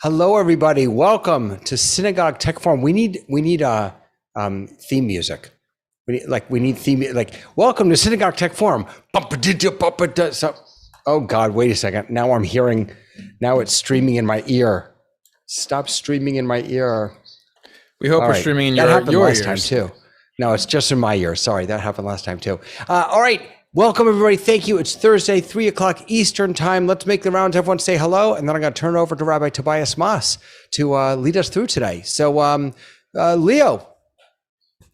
Hello, everybody. Welcome to Synagogue Tech Forum. We need theme music. We need theme like welcome to Synagogue Tech Forum. So, oh God, wait a second. Now I'm hearing. Now it's streaming in my ear. Stop streaming in my ear. We hope we're streaming in your last ears. time too. No, it's just in my ear. Sorry, that happened last time too. All right. Welcome, everybody. Thank you. It's Thursday, 3 o'clock Eastern time. Let's make the rounds. Everyone say hello. And then I'm going to turn it over to Rabbi Tobias Moss to lead us through today. So, Leo.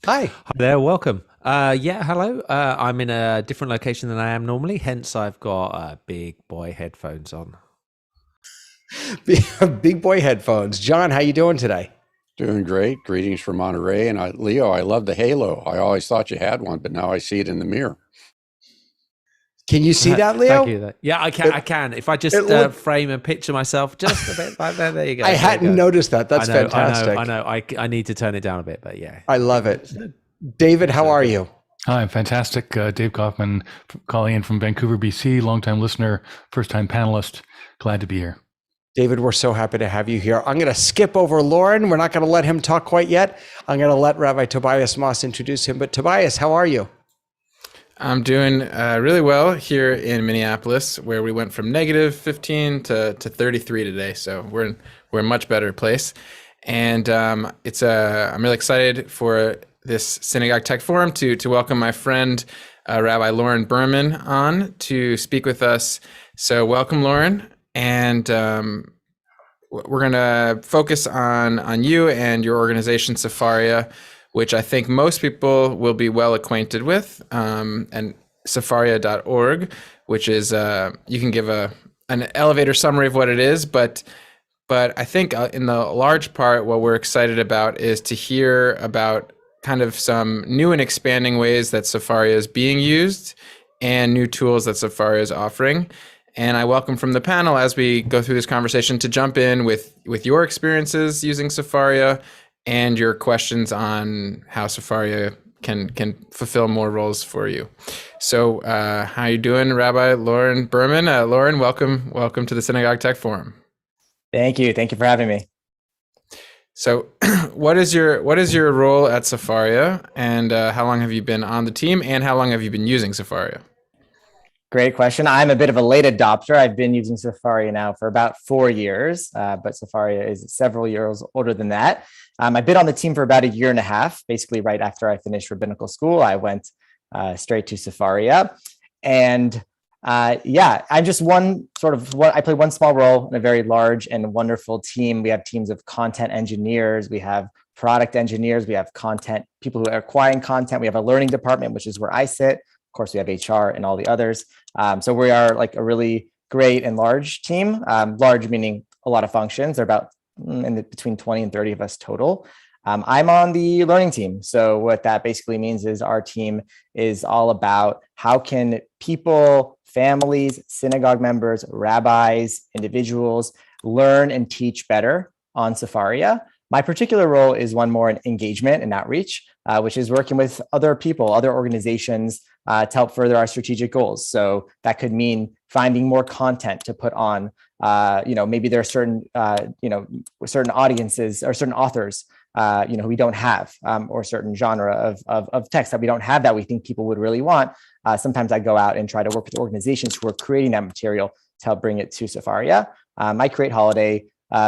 Hi. Hi there. Welcome. Hello. I'm in a different location than I am normally. Hence, I've got big boy headphones on. Big boy headphones. John, how you doing today? Doing great. Greetings from Monterey. And Leo, I love the halo. I always thought you had one, but now I see it in the mirror. Can you see that, Leo? Thank you. Yeah, I can. I can. If I just frame and picture myself just a bit like that, there you go. I hadn't noticed that. That's fantastic. I know. I need to turn it down a bit, but yeah. I love it. David, how are you? Hi, I'm fantastic. Dave Kaufman calling in from Vancouver, BC, longtime listener, first-time panelist. Glad to be here. David, we're so happy to have you here. I'm going to skip over Loren. We're not going to let him talk quite yet. I'm going to let Rabbi Tobias Moss introduce him. But Tobias, how are you? I'm doing really well here in Minneapolis, where we went from negative 15 to 33 today. So we're in a much better place. And I'm really excited for this Synagogue Tech Forum to welcome my friend, Rabbi Loren Berman, on to speak with us. So welcome, Loren. And we're going to focus on you and your organization, Sefaria, which I think most people will be well acquainted with, and Sefaria.org, which is, you can give an elevator summary of what it is, but I think in the large part, what we're excited about is to hear about kind of some new and expanding ways that Sefaria is being used and new tools that Sefaria is offering. And I welcome from the panel, as we go through this conversation, to jump in with your experiences using Sefaria and your questions on how Sefaria can fulfill more roles for you. So how you doing, Rabbi Loren Berman? Loren, welcome to the Synagogue Tech Forum. Thank you for having me. So what is your role at Sefaria, and how long have you been on the team, and how long have you been using Sefaria? Great question. I'm a bit of a late adopter. I've been using Sefaria now for about 4 years, but Sefaria is several years older than that. I've been on the team for about a year and a half. Basically, right after I finished rabbinical school, I went straight to Sefaria. And I'm just I play one small role in a very large and wonderful team. We have teams of content engineers. We have product engineers. We have content, people who are acquiring content. We have a learning department, which is where I sit. Of course, we have HR and all the others. So we are like a really great and large team, large meaning a lot of functions. There are about between 20 and 30 of us total. I'm on the learning team. So what that basically means is our team is all about how can people, families, synagogue members, rabbis, individuals learn and teach better on Sefaria. My particular role is one more in engagement and outreach, which is working with other people, other organizations to help further our strategic goals. So that could mean finding more content to put on. Maybe there are certain audiences or certain authors, who we don't have, or certain genre of text that we don't have that we think people would really want. Sometimes I go out and try to work with organizations who are creating that material to help bring it to Sefaria. I create holiday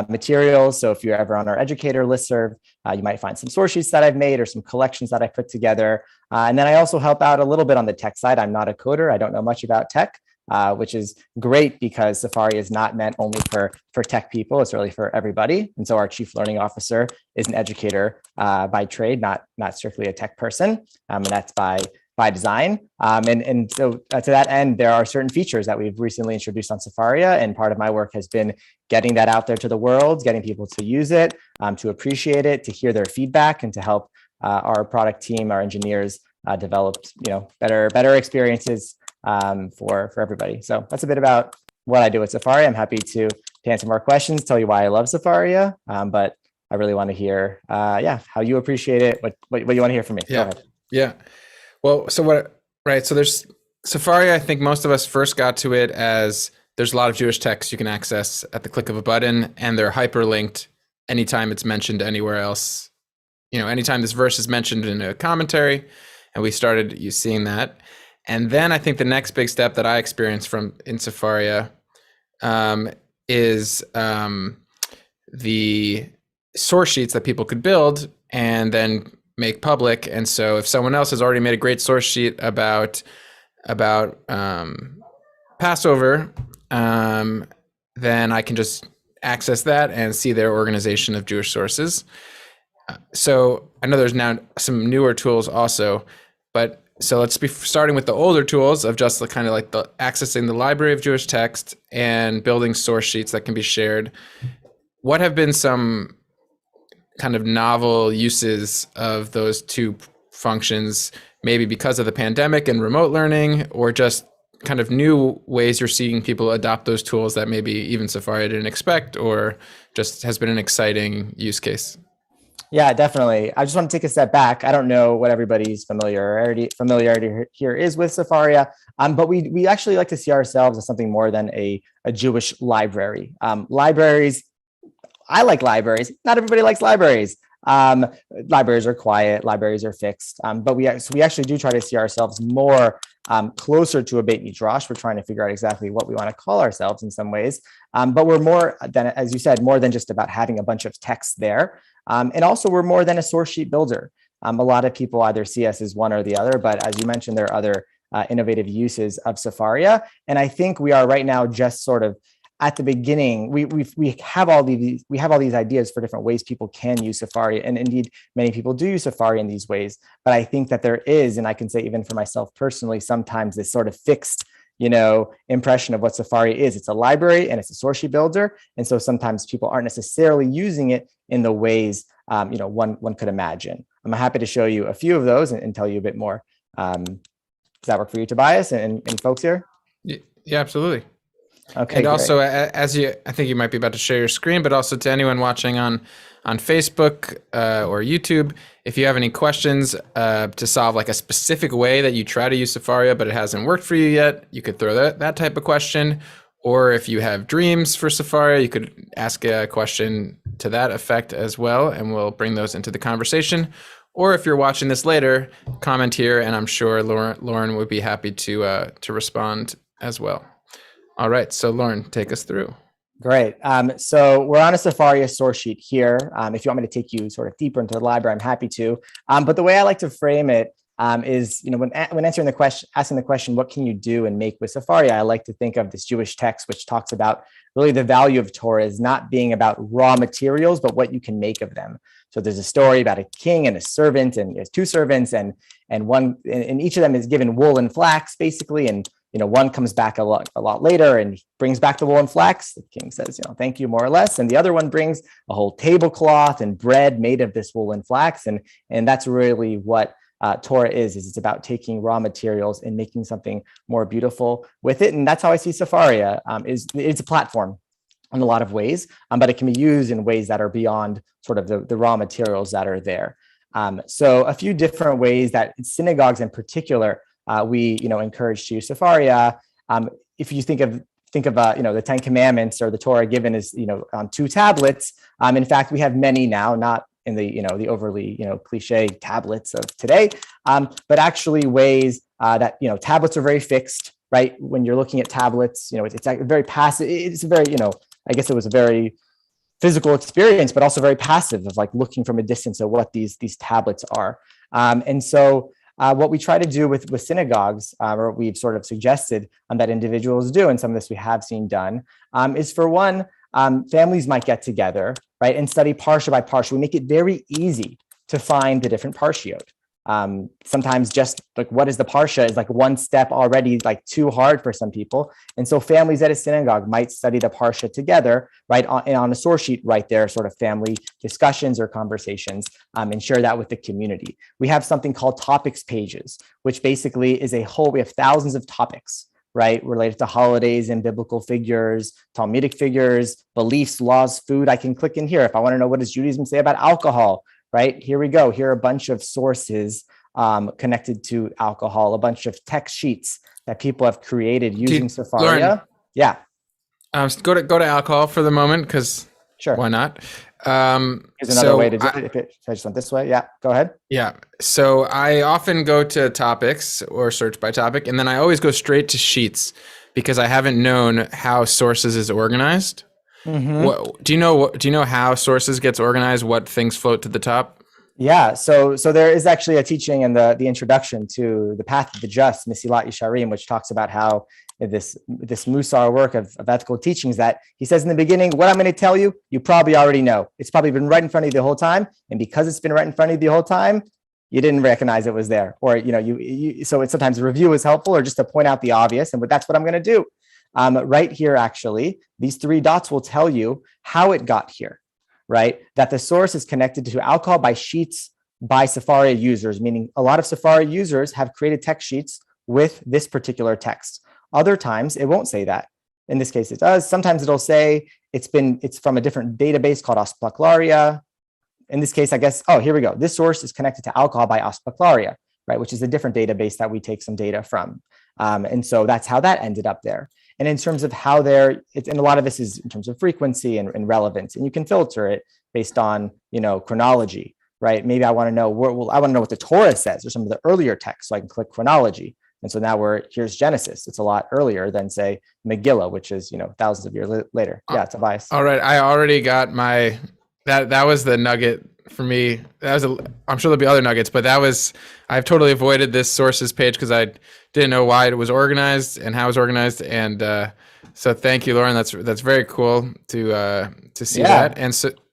materials. So if you're ever on our educator listserv, you might find some source sheets that I've made or some collections that I put together. And then I also help out a little bit on the tech side. I'm not a coder. I don't know much about tech, which is great because Sefaria is not meant only for tech people. It's really for everybody. And so our chief learning officer is an educator by trade, not strictly a tech person. And that's by design. So to that end, there are certain features that we've recently introduced on Sefaria. And part of my work has been getting that out there to the world, getting people to use it, to appreciate it, to hear their feedback, and to help our product team, our engineers develop better experiences for everybody. So that's a bit about what I do at Sefaria. I'm happy to answer more questions, tell you why I love Sefaria, but I really want to hear how you appreciate it, what you want to hear from me. Yeah. Go ahead. Yeah. Well, so there's Sefaria. I think most of us first got to it as there's a lot of Jewish texts you can access at the click of a button, and they're hyperlinked anytime it's mentioned anywhere else. Anytime this verse is mentioned in a commentary, and we started seeing that. And then I think the next big step that I experienced in Sefaria is the source sheets that people could build and then make public. And so if someone else has already made a great source sheet about Passover, then I can just access that and see their organization of Jewish sources. So I know there's now some newer tools also, but so let's be starting with the older tools of just the kind of like the accessing the library of Jewish text and building source sheets that can be shared. What have been some kind of novel uses of those two functions, maybe because of the pandemic and remote learning, or just kind of new ways you're seeing people adopt those tools that maybe even Sefaria didn't expect, or just has been an exciting use case? Yeah, definitely. I just want to take a step back. I don't know what everybody's familiarity here is with Sefaria, but we actually like to see ourselves as something more than a Jewish library. Libraries, I like libraries. Not everybody likes libraries. Libraries are quiet, libraries are fixed, but we actually do try to see ourselves more closer to a Beit Midrash. We're trying to figure out exactly what we want to call ourselves in some ways, but we're more than, as you said, more than just about having a bunch of text there. And also we're more than a source sheet builder. A lot of people either see us as one or the other, but as you mentioned, there are other innovative uses of Sefaria. And I think we are right now just sort of at the beginning. We have all these ideas for different ways people can use Sefaria, and indeed many people do use Sefaria in these ways. But I think that there is, and I can say even for myself personally, sometimes this sort of fixed impression of what Sefaria is. It's a library and it's a source sheet builder, and so sometimes people aren't necessarily using it in the ways one could imagine. I'm happy to show you a few of those and tell you a bit more. Does that work for you, Tobias, and folks here? Yeah, absolutely. Okay. And also, I think you might be about to share your screen, but also to anyone watching on Facebook or YouTube, if you have any questions to solve like a specific way that you try to use Sefaria, but it hasn't worked for you yet, you could throw that type of question. Or if you have dreams for Sefaria, you could ask a question to that effect as well, and we'll bring those into the conversation. Or if you're watching this later, comment here, and I'm sure Loren would be happy to respond as well. All right, so Loren, take us through. Great. So we're on a Sefaria source sheet here. If you want me to take you sort of deeper into the library, I'm happy to. But the way I like to frame it is, when asking the question, what can you do and make with Sefaria? I like to think of this Jewish text, which talks about really the value of Torah is not being about raw materials, but what you can make of them. So there's a story about a king and a servant, and there's two servants, and each of them is given wool and flax, basically, and one comes back a lot later and brings back the wool and flax. The king says, thank you, more or less. And the other one brings a whole tablecloth and bread made of this wool and flax. And that's really what Torah is it's about taking raw materials and making something more beautiful with it. And that's how I see Sefaria. It's a platform in a lot of ways, but it can be used in ways that are beyond sort of the raw materials that are there. So a few different ways that synagogues in particular, we encourage to use Sefaria. If you think of the Ten Commandments or the Torah given as on two tablets. In fact, we have many now, not in the overly cliche tablets of today, but actually ways that tablets are very fixed, right? When you're looking at tablets, it's very passive. It's a very I guess it was a very physical experience, but also very passive of like looking from a distance at what these tablets are. And so what we try to do with synagogues, or we've sort of suggested that individuals do, and some of this we have seen done, is for one, families might get together, right, and study parsha by parsha. We make it very easy to find the different parshiot. Sometimes just like what is the parsha is like one step already like too hard for some people. And so families at a synagogue might study the parsha together, right, on a source sheet right there, sort of family discussions or conversations, and share that with the community. We have something called topics pages, which basically is we have thousands of topics, right, related to holidays and biblical figures, Talmudic figures, beliefs, laws, food. I can click in here if I want to know what does Judaism say about alcohol. Right, here we go. Here are a bunch of sources connected to alcohol, a bunch of text sheets that people have created using Sefaria. Loren, yeah. Go to alcohol for the moment, because Sure. why not? Here's another way to do it. If I just went this way. Yeah, go ahead. Yeah. So I often go to topics or search by topic, and then I always go straight to sheets because I haven't known how sources is organized. Mm-hmm. Do you know how sources gets organized? What things float to the top? Yeah, so there is actually a teaching in the introduction to the Path of the Just, Mesilat Yesharim, which talks about how this Musar work of ethical teachings that he says in the beginning, what I'm going to tell you, you probably already know. It's probably been right in front of you the whole time, and because it's been right in front of you the whole time, you didn't recognize it was there, or so it's sometimes a review is helpful, or just to point out the obvious, and that's what I'm going to do. Right here, actually, these 3 dots will tell you how it got here. Right? That the source is connected to alcohol by sheets by Sefaria users, meaning a lot of Sefaria users have created text sheets with this particular text. Other times it won't say that. In this case, it does. Sometimes it'll say it's from a different database called Aspaklaria. In this case, I guess, here we go. This source is connected to alcohol by Aspaklaria, right? Which is a different database that we take some data from. And so that's how that ended up there. And in terms of how and a lot of this is in terms of frequency and relevance, and you can filter it based on, chronology, right? Maybe I want to know what the Torah says or some of the earlier texts, so I can click chronology. And so now here's Genesis. It's a lot earlier than say Megillah, which is, thousands of years later. Yeah, it's a bias. All right. I already got that was the nugget for me. I'm sure there'll be other nuggets, but I've totally avoided this sources page because I didn't know why it was organized and how it was organized. And so thank you, Loren. That's very cool to see that.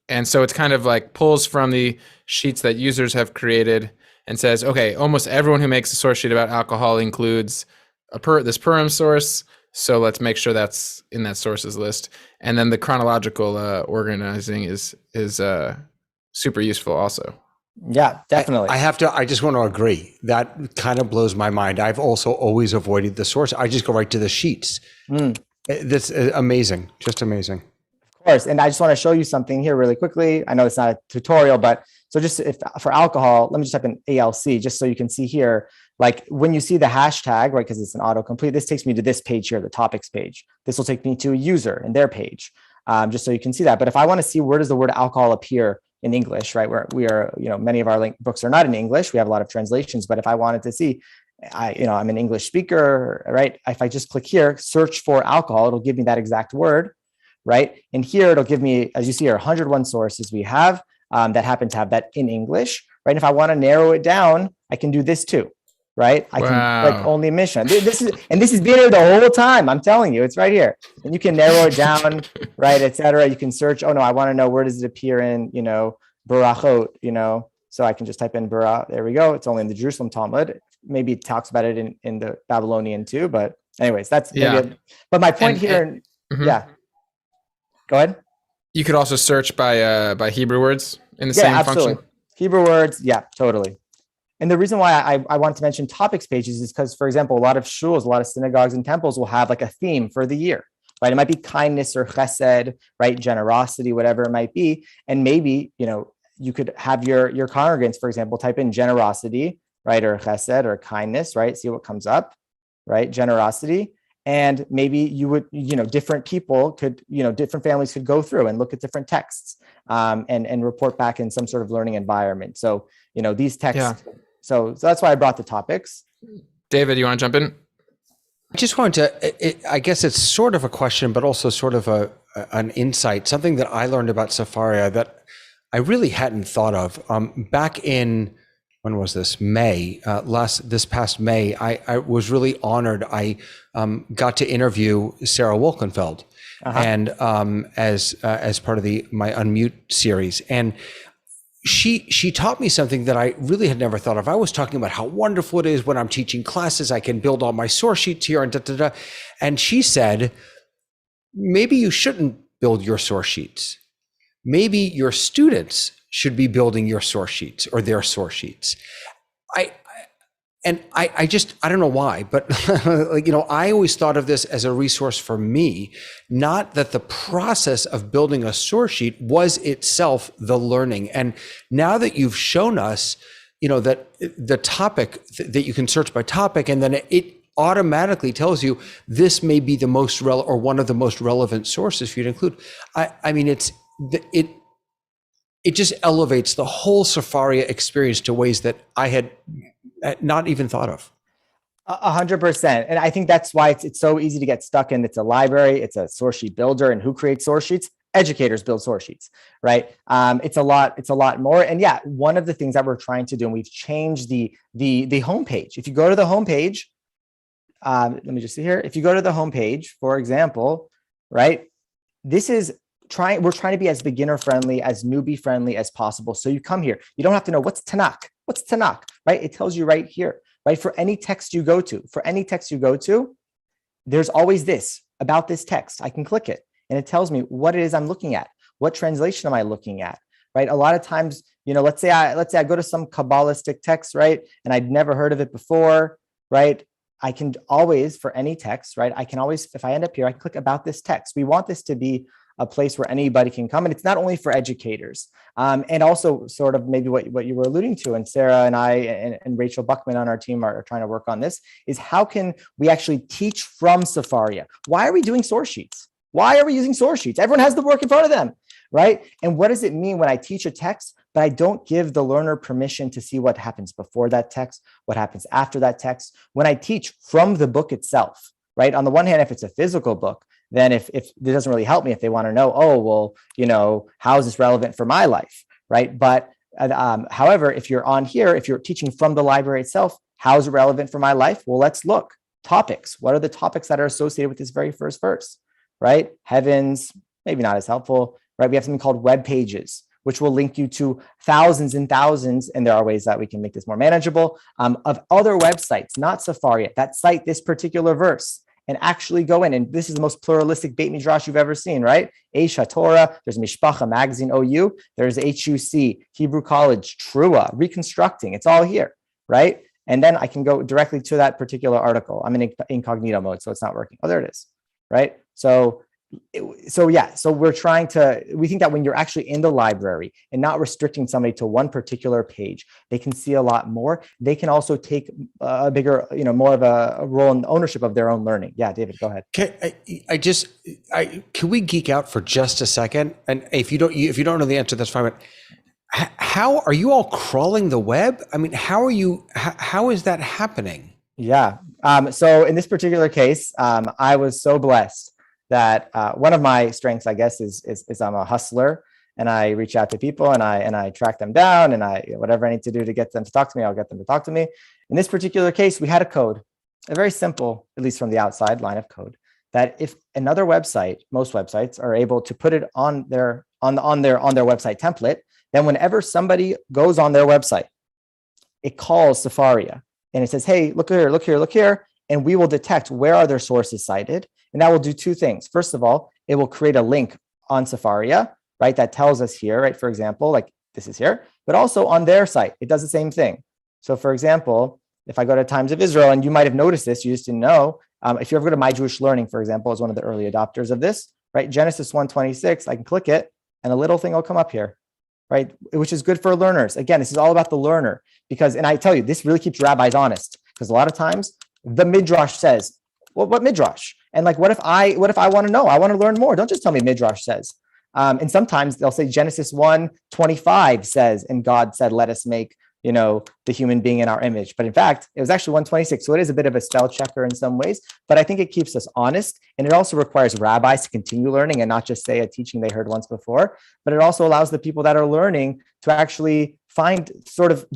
And so it's kind of like pulls from the sheets that users have created and says, okay, almost everyone who makes a source sheet about alcohol includes this Purim source. So let's make sure that's in that sources list. And then the chronological organizing is super useful also. Yeah, definitely. I just want to agree. That kind of blows my mind. I've also always avoided the source. I just go right to the sheets. That's amazing. Just amazing. Of course. And I just want to show you something here really quickly. I know it's not a tutorial, but so just for alcohol, let me just type in ALC just so you can see here, like when you see the hashtag, right, because it's an autocomplete, this takes me to this page here, the topics page. This will take me to a user and their page, just so you can see that. But if I want to see where does the word alcohol appear in English, right, where we are, many of our books are not in English. We have a lot of translations, but if I wanted to see, I'm an English speaker, right? If I just click here, search for alcohol, it'll give me that exact word, right? And here it'll give me, as you see here, 101 sources we have that happen to have that in English, right? And if I want to narrow it down, I can do this too, right? I can click only mission. This has been here the whole time. I'm telling you, it's right here. And you can narrow it down, right, et cetera. You can search, I want to know where does it appear in, Barachot, so I can just type in Barach. There we go. It's only in the Jerusalem Talmud. Maybe it talks about it in the Babylonian too, but anyways, that's but my point here, yeah. Go ahead. You could also search by Hebrew words in the same function. Hebrew words, yeah, totally. And the reason why I wanted to mention topics pages is because, for example, a lot of shuls, a lot of synagogues and temples will have like a theme for the year, right? It might be kindness or chesed, right? Generosity, whatever it might be. And maybe, you could have your congregants, for example, type in generosity, right? Or chesed or kindness, right? See what comes up, right? Generosity. And maybe you would, different people could, different families could go through and look at different texts and report back in some sort of learning environment. So, these texts, so that's why I brought the topics. David, you want to jump in? I just wanted to, I guess it's sort of a question, but also sort of an insight, something that I learned about Sefaria that I really hadn't thought of. Back in, when was this? May, this past May, I was really honored. I got to interview Sarah Wolkenfeld and as part of my Unmute series. And she taught me something that I really had never thought of. I was talking about how wonderful it is when I'm teaching classes, I can build all my source sheets here and da. And she said, maybe you shouldn't build your source sheets. Maybe your students should be building your source sheets or their source sheets. I don't know why, but I always thought of this as a resource for me, not that the process of building a source sheet was itself the learning. And now that you've shown us, that the topic that you can search by topic, and then automatically tells you this may be the most relevant or one of the most relevant sources for you to include. I mean, it just elevates the whole Sefaria experience to ways that I had not even thought of. 100%. And I think that's why it's so easy to get stuck in. It's a library, it's a source sheet builder. And who creates source sheets? Educators build source sheets, right? It's a lot more. And yeah, one of the things that we're trying to do, and we've changed the homepage. If you go to the homepage, let me just see here. If you go to the homepage, for example, right, we're trying to be as beginner friendly, as newbie friendly as possible. So you come here, you don't have to know what's Tanakh, right? It tells you right here, right? For any text you go to, there's always this about this text. I can click it and it tells me what it is I'm looking at. What translation am I looking at, right? A lot of times, let's say I go to some Kabbalistic text, right? And I'd never heard of it before, right? I can always, for any text, right? I can always, if I end up here, I can click about this text. We want this to be a place where anybody can come. And it's not only for educators. And also sort of maybe what you were alluding to, and Sarah and I and Rachel Buckman on our team are trying to work on this, is how can we actually teach from Sefaria? Why are we doing source sheets? Why are we using source sheets? Everyone has the work in front of them, right? And what does it mean when I teach a text, but I don't give the learner permission to see what happens before that text, what happens after that text? When I teach from the book itself, right? On the one hand, if it's a physical book, then if it doesn't really help me, if they want to know, oh, well, how is this relevant for my life, right? But however, if you're on here, if you're teaching from the library itself, how is it relevant for my life? Well, let's look. Topics. What are the topics that are associated with this very first verse, right? Heavens, maybe not as helpful, right? We have something called web pages, which will link you to thousands and thousands, and there are ways that we can make this more manageable, of other websites, not Sefaria, that cite this particular verse, and actually go in. And this is the most pluralistic Beit Midrash you've ever seen, right? Eish Torah, there's Mishpacha Magazine, OU, there's HUC, Hebrew College, Trua, Reconstructing, it's all here, right? And then I can go directly to that particular article. I'm in incognito mode, so it's not working. Oh, there it is, right? So we're trying to, we think that when you're actually in the library and not restricting somebody to one particular page, they can see a lot more. They can also take a bigger, more of a role in ownership of their own learning. Yeah, David, go ahead. Can we geek out for just a second? And if you don't know the answer, that's fine. But how are you all crawling the web? I mean, how is that happening? Yeah. So in this particular case, I was so blessed that one of my strengths, I guess, is I'm a hustler, and I reach out to people and I track them down, and whatever I need to do to get them to talk to me, I'll get them to talk to me. In this particular case, we had a code, a very simple, at least from the outside, line of code, that if another website, most websites are able to put it on their website template, then whenever somebody goes on their website, it calls Sefaria and it says, hey, look here, and we will detect where are their sources cited. And that will do two things. First of all, it will create a link on Sefaria, right? That tells us here, right? For example, like this is here, but also on their site, it does the same thing. So for example, if I go to Times of Israel, and you might have noticed this, you just didn't know. If you ever go to My Jewish Learning, for example, is one of the early adopters of this, right? Genesis 1:26, I can click it and a little thing will come up here, right? Which is good for learners. Again, this is all about the learner and I tell you, this really keeps rabbis honest, because a lot of times the Midrash says, well, what Midrash? And like, what if I want to know? I want to learn more. Don't just tell me Midrash says. And sometimes they'll say Genesis 1:25 says, and God said, let us make, the human being in our image. But in fact, it was actually 1:26. So it is a bit of a spell checker in some ways, but I think it keeps us honest. And it also requires rabbis to continue learning and not just say a teaching they heard once before, but it also allows the people that are learning to actually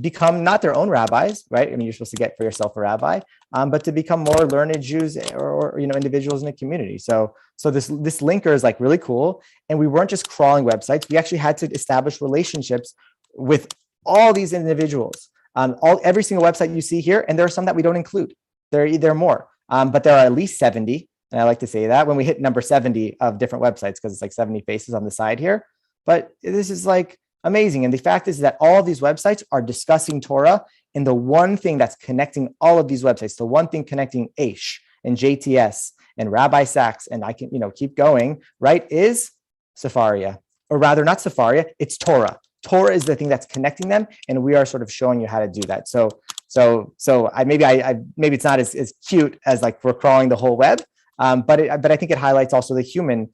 become not their own rabbis, right? I mean, you're supposed to get for yourself a rabbi, but to become more learned Jews or individuals in a community. So this linker is like really cool. And we weren't just crawling websites. We actually had to establish relationships with all these individuals, every single website you see here. And there are some that we don't include. There are more, but there are at least 70. And I like to say that when we hit number 70 of different websites, because it's like 70 faces on the side here. But this is like amazing. And the fact is that all of these websites are discussing Torah. And the one thing that's connecting all of these websites, the one thing connecting Aish and JTS and Rabbi Sachs, and I can, keep going, right, is Sefaria. Or rather, not Sefaria, it's Torah. Torah is the thing that's connecting them, and we are sort of showing you how to do that. So maybe it's not as cute as like we're crawling the whole web, but I think it highlights also the human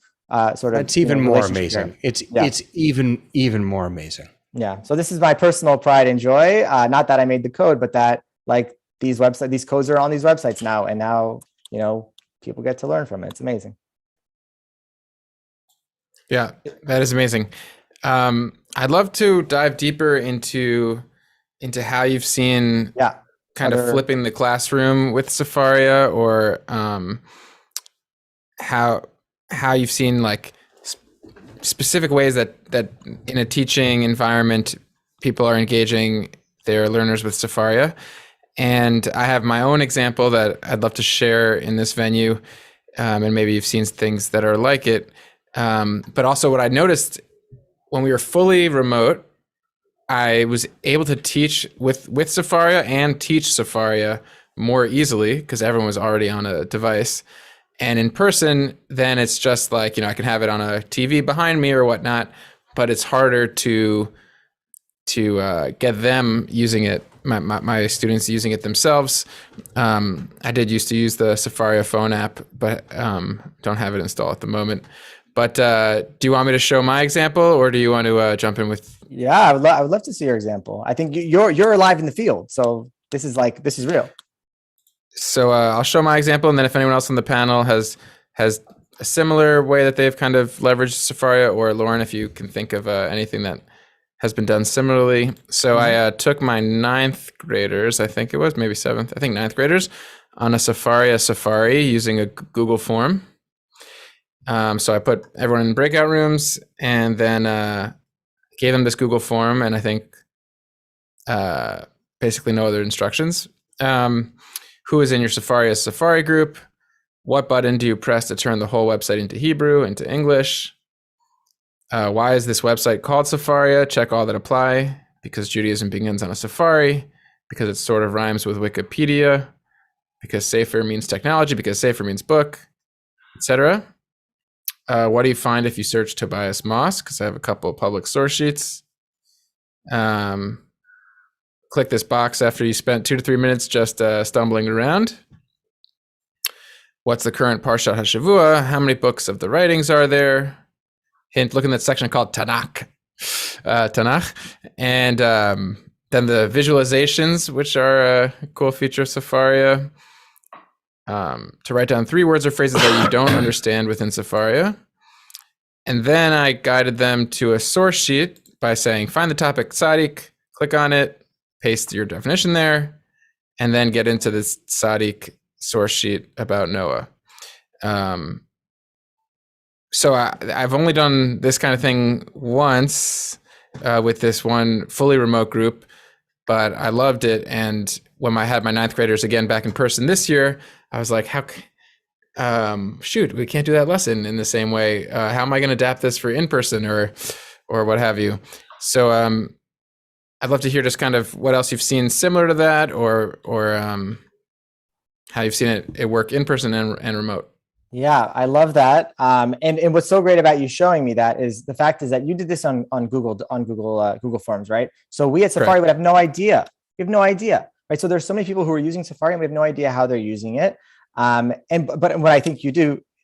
sort of. It's even more amazing. There. It's even more amazing. Yeah. So this is my personal pride and joy. Not that I made the code, but that like these codes are on these websites now, and now people get to learn from it. It's amazing. Yeah, that is amazing. I'd love to dive deeper into how you've seen kind of flipping the classroom with Sefaria, or how you've seen like specific ways that in a teaching environment people are engaging their learners with Sefaria. And I have my own example that I'd love to share in this venue, and maybe you've seen things that are like it. But also what I noticed when we were fully remote, I was able to teach with Sefaria and teach Sefaria more easily because everyone was already on a device. And in person, then it's just like, I can have it on a TV behind me or whatnot, but it's harder to get them using it, my students using it themselves. I did used to use the Sefaria phone app, but don't have it installed at the moment. But do you want me to show my example, or do you want to jump in with? Yeah, I would love to see your example. I think you're alive in the field, so this is real. So I'll show my example, and then if anyone else on the panel has a similar way that they've kind of leveraged Sefaria, or Lauren, if you can think of anything that has been done similarly. So I took my 9th graders, I think it was, maybe 7th, I think 9th graders, on a Sefaria Safari using a Google form. So I put everyone in breakout rooms, and then gave them this Google form, and I think basically no other instructions. Who is in your Sefaria Safari group? What button do you press to turn the whole website into Hebrew, into English? Why is this website called Sefaria? Check all that apply. Because Judaism begins on a safari. Because it sort of rhymes with Wikipedia. Because Sefer means technology. Because Sefer means book, etc. What do you find if you search Tobias Moss? Because I have a couple of public source sheets. Click this box after you spent 2 to 3 minutes just stumbling around. What's the current Parshat HaShavua? How many books of the writings are there? Hint, look in that section called Tanakh. And then the visualizations, which are a cool feature of Sefaria. To write down 3 words or phrases that you don't understand within Sefaria. And then I guided them to a source sheet by saying, find the topic Tzaddik, click on it, paste your definition there, and then get into this Tzaddik source sheet about Noah. So I've only done this kind of thing once with this one fully remote group, but I loved it. And when I had my 9th graders again back in person this year, I was like, shoot, we can't do that lesson in the same way. How am I going to adapt this for in person or what have you? So I'd love to hear just kind of what else you've seen similar to that, or how you've seen it work in person and remote. Yeah, I love that. And what's so great about you showing me that is the fact is that you did this on Google Forms, right? So we at Safari would have no idea. We have no idea, right? So there's so many people who are using Safari and we have no idea how they're using it. But what I think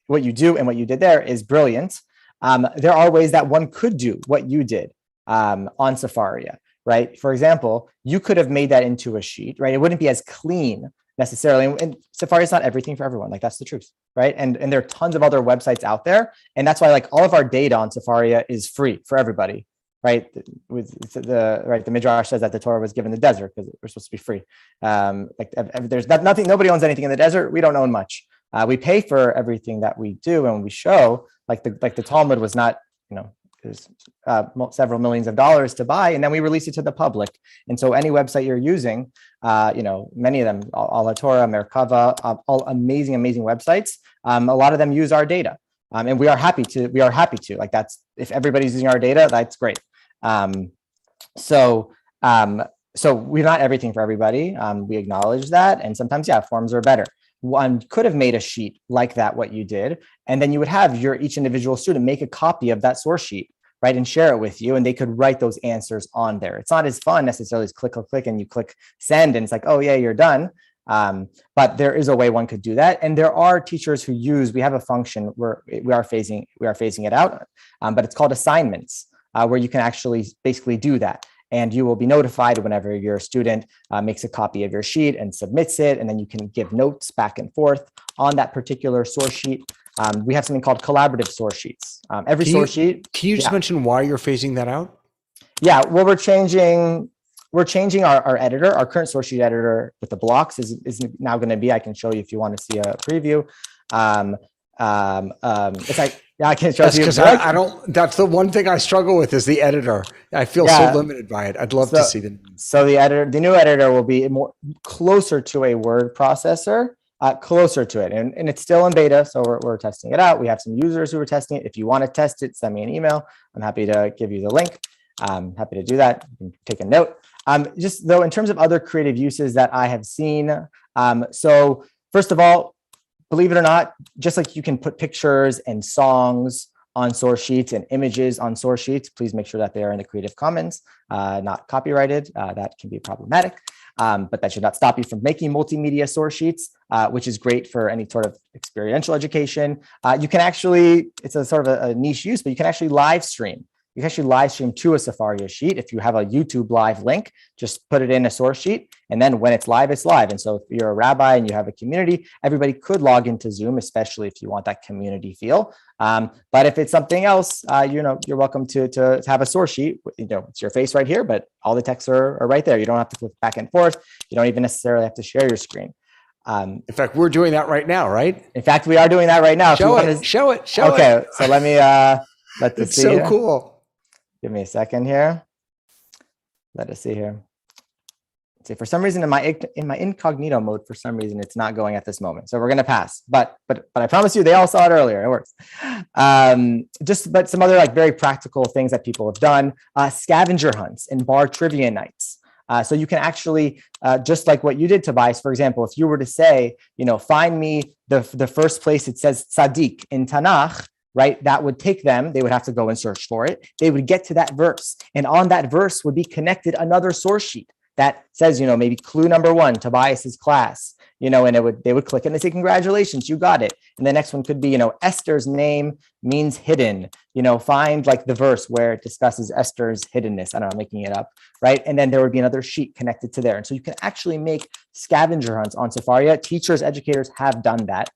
what you do and what you did there is brilliant. There are ways that one could do what you did on Sefaria, right? For example, you could have made that into a sheet, right? It wouldn't be as clean necessarily. And Sefaria is not everything for everyone. Like that's the truth, right? And there are tons of other websites out there. And that's why like all of our data on Sefaria is free for everybody, right? The Midrash says that the Torah was given in the desert because we're supposed to be free. There's nothing, nobody owns anything in the desert. We don't own much. We pay for everything that we do and we show, like the Talmud was not, there's several millions of dollars to buy, and then we release it to the public. And so any website you're using, many of them, Al Torah, Merkava, all amazing websites. A lot of them use our data, and we are happy to. Like that's, if everybody's using our data, that's great. So we're not everything for everybody. We acknowledge that, and sometimes forms are better. One could have made a sheet like that, what you did, and then you would have each individual student make a copy of that source sheet, right, and share it with you, and they could write those answers on there. It's not as fun necessarily as click, and you click send, and it's like, oh yeah, you're done. But there is a way one could do that, and there are teachers who use. We have a function where we are phasing it out, but it's called assignments, where you can actually basically do that, and you will be notified whenever your student makes a copy of your sheet and submits it, and then you can give notes back and forth on that particular source sheet. We have something called collaborative source sheets. Every source sheet. Can you just mention why you're phasing that out? Yeah, well, we're changing our editor. Our current source sheet editor with the blocks is now going to be, I can show you if you want to see a preview. It's like, yeah, I can't show you. Because I don't, that's the one thing I struggle with is the editor. I feel so limited by it. I'd love to see the. So the new editor will be more closer to a word processor. Closer to it, and it's still in beta, so we're testing it out. We have some users who are testing it. If you want to test it, send me an email. I'm happy to give you the link. I'm happy to do that. You can take a note. Just though, in terms of other creative uses that I have seen, so first of all, believe it or not, just like you can put pictures and songs on source sheets and images on source sheets, please make sure that they are in the Creative Commons, not copyrighted. That can be problematic. But that should not stop you from making multimedia source sheets, which is great for any sort of experiential education. You can actually, it's a sort of a niche use, but you can actually live stream. You can actually live stream to a Sefaria sheet. If you have a YouTube live link, just put it in a source sheet. And then when it's live, it's live. And so if you're a rabbi and you have a community, everybody could log into Zoom, especially if you want that community feel. But if it's something else, you're welcome to have a source sheet. It's your face right here, but all the texts are right there. You don't have to click back and forth. You don't even necessarily have to share your screen. In fact, we're doing that right now, right? In fact, we are doing that right now. Show it. Okay, so let me let this see. It's so here. cool. Give me a second here. Let us see here. Let's see, for some reason in my incognito mode, for some reason it's not going at this moment. So we're going to pass. But I promise you, they all saw it earlier. It works. But some other very practical things that people have done: scavenger hunts and bar trivia nights. So you can actually, just like what you did, Tobias, for example, if you were to say, find me the first place it says tzaddik in Tanakh, right? That would take them, they would have to go and search for it. They would get to that verse, and on that verse would be connected another source sheet that says, maybe clue number 1, Tobias's class, and they would click and they say, congratulations, you got it. And the next one could be, Esther's name means hidden, find the verse where it discusses Esther's hiddenness. I don't know, I'm making it up, right? And then there would be another sheet connected to there. And so you can actually make scavenger hunts on Sefaria. Teachers, educators have done that.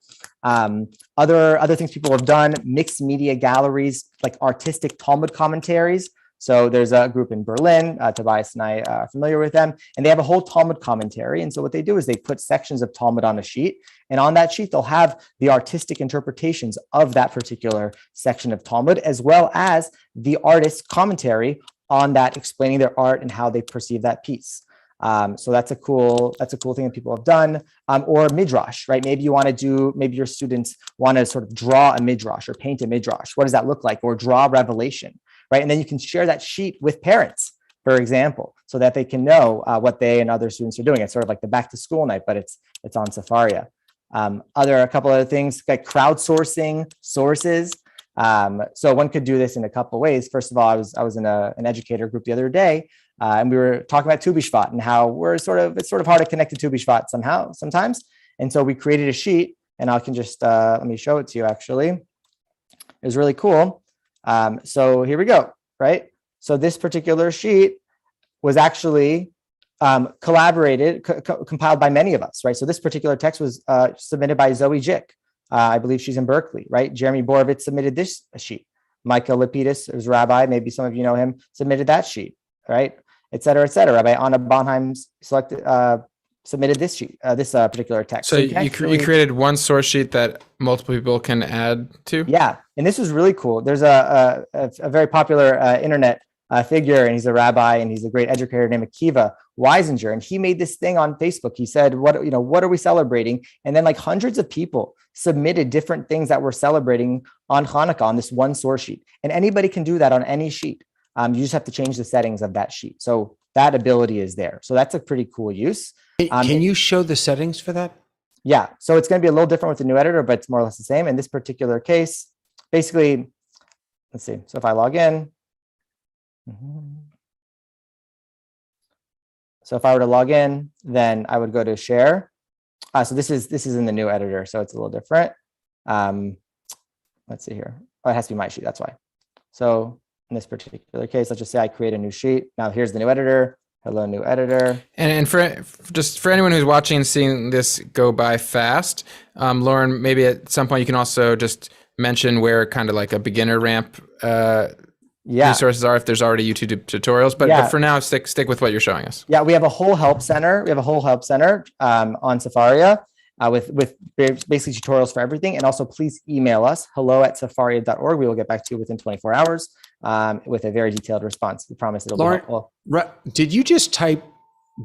Other things people have done: mixed media galleries, like artistic Talmud commentaries. So there's a group in Berlin, Tobias and I are familiar with them, and they have a whole Talmud commentary. And so what they do is they put sections of Talmud on a sheet, and on that sheet, they'll have the artistic interpretations of that particular section of Talmud, as well as the artist's commentary on that, explaining their art and how they perceive that piece. So that's a cool thing that people have done. Or midrash, right? Maybe your students want to sort of draw a midrash or paint a midrash. What does that look like? Or draw Revelation, right? And then you can share that sheet with parents, for example, so that they can know what they and other students are doing. It's sort of like the back to school night, but it's on Sefaria. A couple other things like crowdsourcing sources. So one could do this in a couple of ways. First of all, I was in an educator group the other day, and we were talking about Tu B'Shvat and how it's sort of hard to connect to Tu B'Shvat sometimes. And so we created a sheet, and I can just let me show it to you. Actually, it was really cool. So here we go. Right. So this particular sheet was actually compiled by many of us. Right. So this particular text was submitted by Zoe Jick. I believe she's in Berkeley, right? Jeremy Borovitz submitted this sheet. Michael Lapidus, who's a rabbi, maybe some of you know him, submitted that sheet, right? Et cetera, et cetera. Rabbi Anna Bonheim submitted this sheet, this particular text. So you created one source sheet that multiple people can add to? Yeah, and this was really cool. There's a very popular internet figure, and he's a rabbi, and he's a great educator named Akiva Weisinger, and he made this thing on Facebook. He said, what are we celebrating? And then hundreds of people submitted different things that we're celebrating on Hanukkah on this one source sheet. And anybody can do that on any sheet. You just have to change the settings of that sheet. So that ability is there. So that's a pretty cool use. Can you show the settings for that? Yeah. So it's going to be a little different with the new editor, but it's more or less the same. In this particular case, basically, let's see. So if I log in, So if I were to log in, then I would go to share. So this is in the new editor, so it's a little different. Let's see here. Oh, it has to be my sheet. That's why. So in this particular case, let's just say I create a new sheet. Now here's the new editor. Hello, new editor. And for anyone who's watching and seeing this go by fast, Lauren, maybe at some point you can also just mention where kind of like a beginner ramp resources are if there's already YouTube tutorials. But for now, stick with what you're showing us. Yeah, we have a whole help center. On Sefaria with basically tutorials for everything. And also please email us, hello@sefaria.org. We will get back to you within 24 hours with a very detailed response. We promise it'll be helpful. Did you just type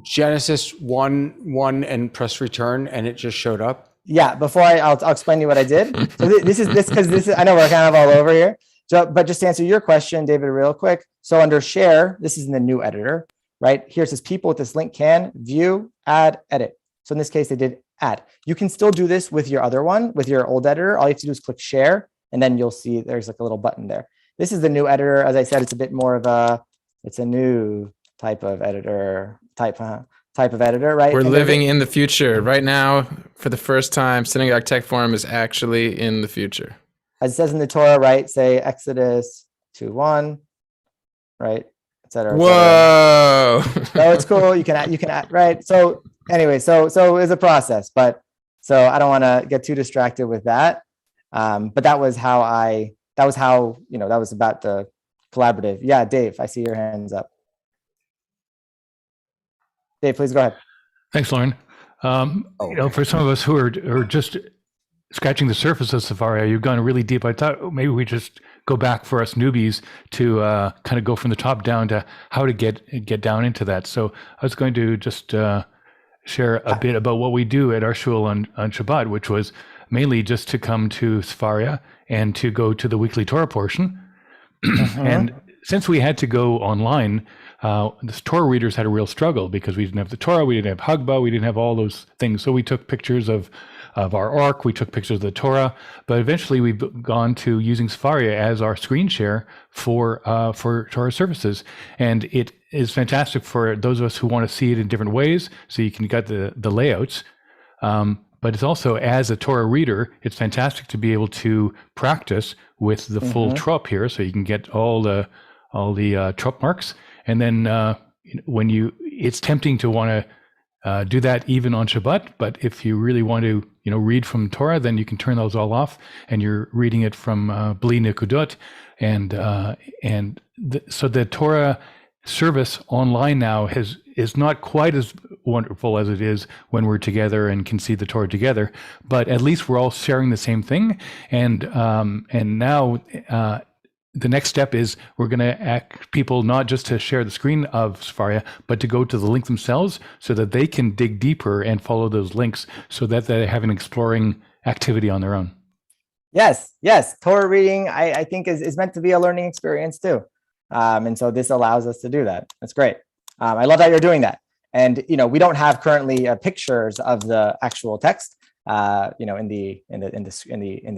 Genesis 1:1 and press return and it just showed up? Yeah, before I'll explain to you what I did. So this is I know we're kind of all over here. So, but just to answer your question, David, real quick. So under share, this is in the new editor, right? Here it says people with this link can view, add, edit. So in this case, they did add. You can still do this with your other one, with your old editor. All you have to do is click share, and then you'll see there's like a little button there. This is the new editor. As I said, it's a bit more of it's a new type of editor, type of editor, right? We're living in the future right now. For the first time, Synagogue Tech Forum is actually in the future. As it says in the Torah, right? Say Exodus 2:1, right? Et cetera. Whoa! So it's cool. You can add, right? So anyway, so it's a process, but so I don't want to get too distracted with that. But that was about the collaborative. Yeah, Dave, I see your hands up. Dave, please go ahead. Thanks, Lauren. For some of us who are just scratching the surface of Sefaria, you've gone really deep. I thought maybe we just go back for us newbies to kind of go from the top down to how to get down into that. So I was going to just share a bit about what we do at our shul on Shabbat, which was mainly just to come to Sefaria and to go to the weekly Torah portion. And since we had to go online, the Torah readers had a real struggle because we didn't have the Torah, we didn't have Hagbah, we didn't have all those things. So we took pictures of our Ark, we took pictures of the Torah, but eventually we've gone to using Sefaria as our screen share for Torah services. And it is fantastic for those of us who want to see it in different ways. So you can get the layouts. But it's also, as a Torah reader, it's fantastic to be able to practice with the full trop here. So you can get all the trop marks. And then it's tempting to want to do that even on Shabbat. But if you really want to, read from Torah, then you can turn those all off, and you're reading it from Bli Nekudot, so the Torah service online now is not quite as wonderful as it is when we're together and can see the Torah together. But at least we're all sharing the same thing, and now. The next step is we're going to ask people not just to share the screen of Sefaria, but to go to the link themselves so that they can dig deeper and follow those links so that they have an exploring activity on their own. Yes. Torah reading, I think, is meant to be a learning experience too. And so this allows us to do that. That's great. I love that you're doing that. And, we don't have currently pictures of the actual text. In the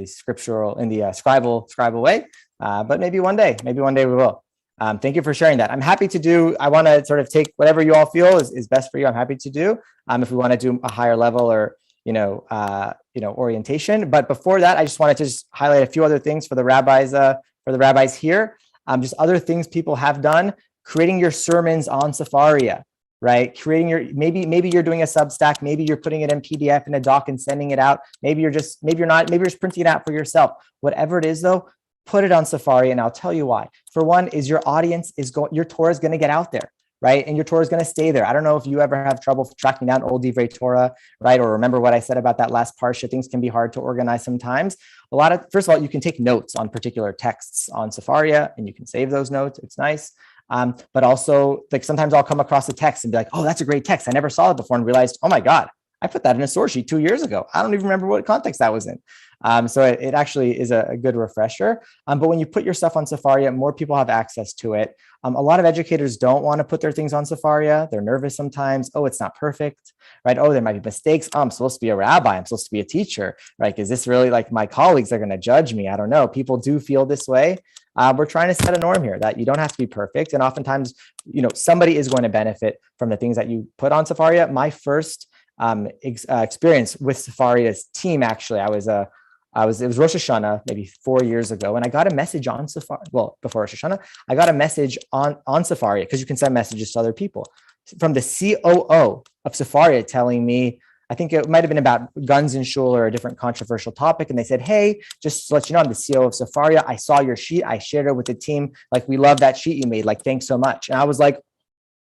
scriptural, in the scribal way, but maybe one day we will. Thank you for sharing that. I'm happy to do. I want to sort of take whatever you all feel is best for you. I'm happy to do. If we want to do a higher level or orientation. But before that, I just wanted to just highlight a few other things for the rabbis here. Just other things people have done. Creating your sermons on Sefaria. Right? Creating maybe you're doing a Substack, maybe you're putting it in PDF in a doc and sending it out. Maybe you're just printing it out for yourself. Whatever it is though, put it on Sefaria, and I'll tell you why. For one, is your audience your Torah is going to get out there, right? And your Torah is going to stay there. I don't know if you ever have trouble tracking down old Divrei Torah, right? Or remember what I said about that last parsha. Things can be hard to organize sometimes. First of all, you can take notes on particular texts on Sefaria, and you can save those notes. It's nice. But also, like, sometimes I'll come across a text and be like, oh, that's a great text. I never saw it before, and realized, oh my God, I put that in a source sheet 2 years ago. I don't even remember what context that was in. So it actually is a good refresher. But when you put your stuff on Sefaria, more people have access to it. A lot of educators don't want to put their things on Sefaria. They're nervous sometimes. Oh, it's not perfect, right? Oh, there might be mistakes. Oh, I'm supposed to be a rabbi. I'm supposed to be a teacher, right? Is this really like my colleagues are going to judge me? I don't know. People do feel this way. we're trying to set a norm here that you don't have to be perfect. And oftentimes, somebody is going to benefit from the things that you put on Sefaria. My first experience with Safaria's team, actually, it was Rosh Hashanah, maybe 4 years ago. And I got a message on Sefaria. Well, before Rosh Hashanah, I got a message on Sefaria, because you can send messages to other people, from the COO of Sefaria telling me, I think it might've been about guns in shul or a different controversial topic. And they said, hey, just to let you know, I'm the CEO of Sefaria. I saw your sheet. I shared it with the team. Like, we love that sheet you made. Like, thanks so much. And I was like,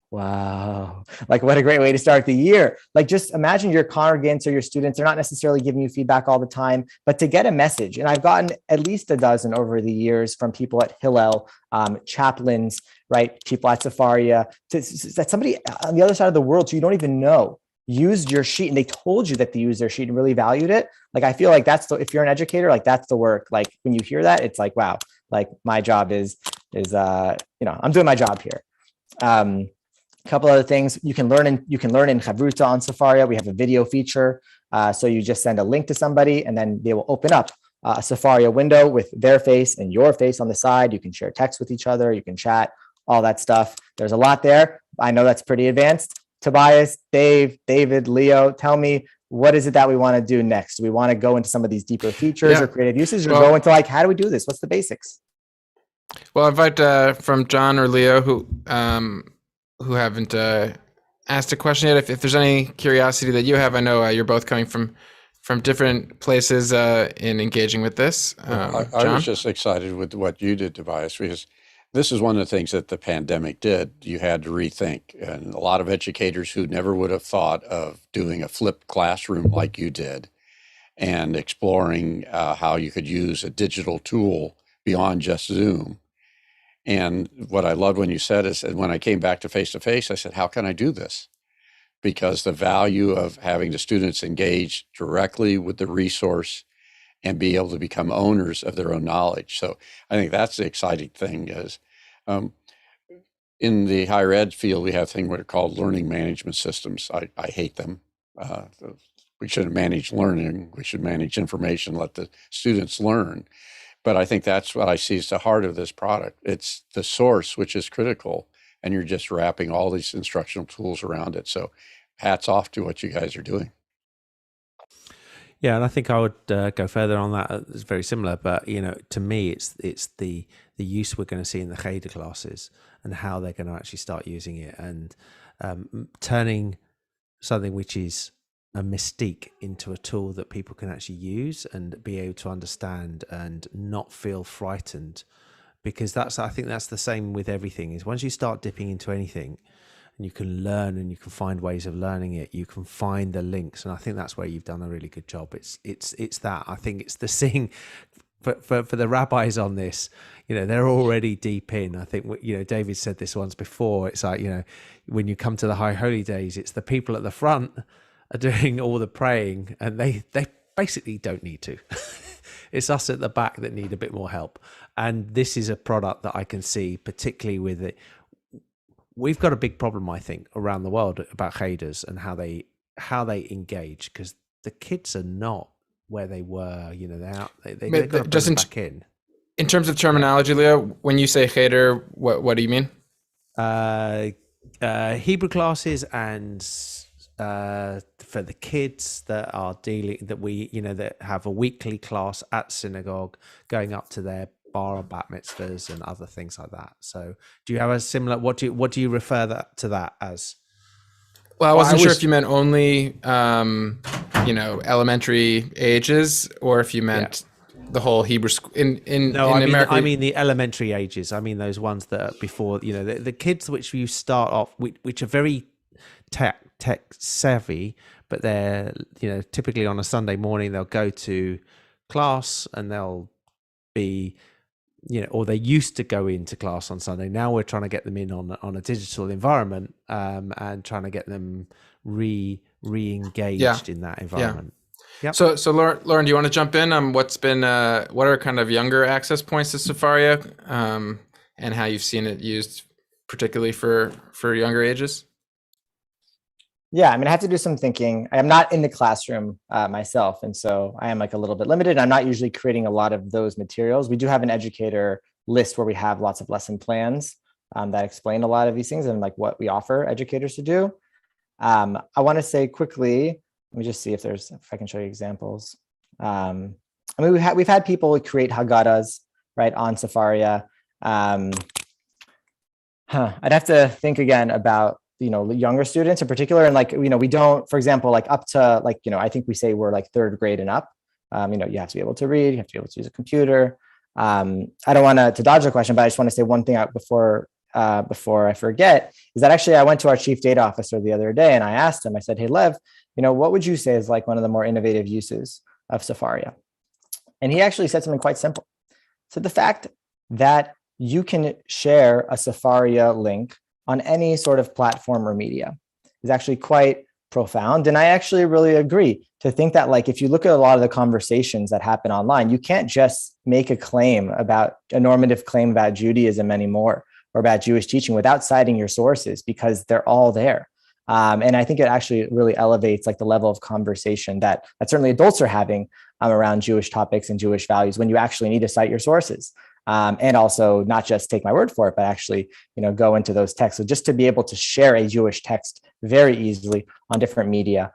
wow, like, what a great way to start the year. Like, just imagine your congregants or your students, they're not necessarily giving you feedback all the time, but to get a message. And I've gotten at least a dozen over the years from people at Hillel, chaplains, right? People at Sefaria, that somebody on the other side of the world, so you don't even know, used your sheet and they told you that they used their sheet and really valued it. Like, I feel like if you're an educator, like, that's the work. Like, when you hear that, it's like, wow, like, my job is I'm doing my job here. A couple other things you can learn in Chavruta on Sefaria. We have a video feature. So you just send a link to somebody and then they will open up a Sefaria window with their face and your face on the side. You can share text with each other. You can chat, all that stuff. There's a lot there. I know that's pretty advanced. Tobias, David, Leo, tell me, what is it that we want to do next? Do we want to go into some of these deeper features or creative uses, or go into how do we do this? What's the basics? Well, I invite from John or Leo who haven't asked a question yet. If there's any curiosity that you have, I know you're both coming from different places in engaging with this. I was just excited with what you did, Tobias, because this is one of the things that the pandemic did. You had to rethink, and a lot of educators who never would have thought of doing a flipped classroom like you did, and exploring how you could use a digital tool beyond just Zoom. And what I loved when you said is, when I came back to face-to-face, I said, how can I do this? Because the value of having the students engage directly with the resource and be able to become owners of their own knowledge. So I think that's the exciting thing is, in the higher ed field, we have things what are called learning management systems. I hate them. We shouldn't manage learning. We should manage information, let the students learn. But I think that's what I see is the heart of this product. It's the source, which is critical, and you're just wrapping all these instructional tools around it. So hats off to what you guys are doing. Yeah, and I think I would go further on that. It's very similar, but to me, it's the use we're going to see in the Cheder classes and how they're going to actually start using it, and turning something which is a mystique into a tool that people can actually use and be able to understand and not feel frightened. Because I think that's the same with everything, is once you start dipping into anything and you can learn and you can find ways of learning it, you can find the links. And I think that's where you've done a really good job. It's that, I think it's the seeing for the rabbis on this, they're already deep in. I think, David said this once before, it's like, when you come to the high holy days, it's the people at the front are doing all the praying, and they basically don't need to. It's us at the back that need a bit more help. And this is a product that I can see, particularly with it. We've got a big problem, I think, around the world about Cheders and how they engage, because the kids are not where they were. They've got to bring them back in. In terms of terminology, Leo, when you say Cheder, what do you mean? Hebrew classes and for the kids that are that have a weekly class at synagogue, going up to their bar and bat mitzvahs and other things like that. So do you have a similar, what do you refer to that as? Well, I wasn't sure if you meant only elementary ages, or if you meant the whole Hebrew school in America. I mean the elementary ages. I mean those ones that are before, the kids which you start off, which are very tech savvy, but they're typically on a Sunday morning they'll go to class and they'll be or they used to go into class on Sunday. Now we're trying to get them in on a digital environment and trying to get them re-engaged in that environment. Yep. So Loren, do you want to jump in on what are kind of younger access points to Sefaria, and how you've seen it used particularly for younger ages? Yeah, I have to do some thinking. I am not in the classroom myself, and so I am a little bit limited. I'm not usually creating a lot of those materials. We do have an educator list where we have lots of lesson plans that explain a lot of these things and like what we offer educators to do. I want to say quickly, let me just see if I can show you examples. I mean, we've had people create Haggadahs, right, on Sefaria. I'd have to think again about, younger students in particular. And like, we don't, for example, like up to like, I think we say we're like third grade and up. You have to be able to read, you have to be able to use a computer. I don't want to dodge the question, but I just want to say one thing out before I forget, is that actually I went to our chief data officer the other day and I asked him, I said, hey, Lev, what would you say is like one of the more innovative uses of Sefaria? And he actually said something quite simple. So the fact that you can share a Sefaria link on any sort of platform or media is actually quite profound. And I actually really agree to think that, like, if you look at a lot of the conversations that happen online, you can't just make a normative claim about Judaism anymore or about Jewish teaching without citing your sources, because they're all there. And I think it actually really elevates like the level of conversation that certainly adults are having around Jewish topics and Jewish values when you actually need to cite your sources. And also not just take my word for it, but actually, go into those texts. So just to be able to share a Jewish text very easily on different media,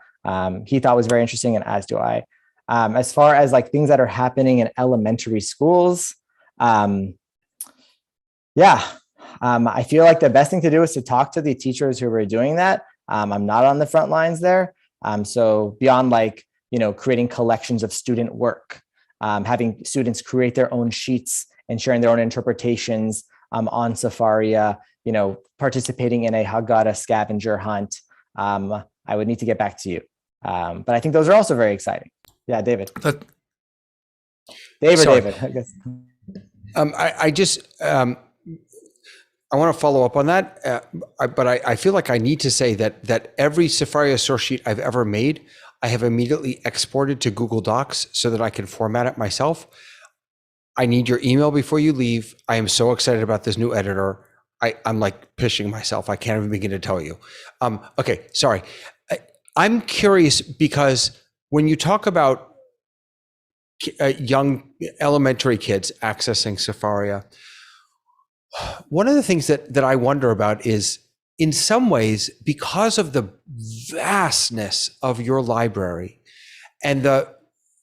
he thought was very interesting, and as do I. As far as like things that are happening in elementary schools, I feel like the best thing to do is to talk to the teachers who are doing that. I'm not on the front lines there. So beyond like, creating collections of student work, having students create their own sheets and sharing their own interpretations on Sefaria, participating in a Haggadah scavenger hunt, I would need to get back to you. But I think those are also very exciting. Yeah, David. David, I guess. I want to follow up on that, but I feel like I need to say that every Sefaria source sheet I've ever made, I have immediately exported to Google Docs so that I can format it myself. I need your email before you leave. I am so excited about this new editor. I'm like pishing myself. I can't even begin to tell you. Okay, sorry. I'm curious because when you talk about young elementary kids accessing Sefaria, one of the things that I wonder about is, in some ways, because of the vastness of your library and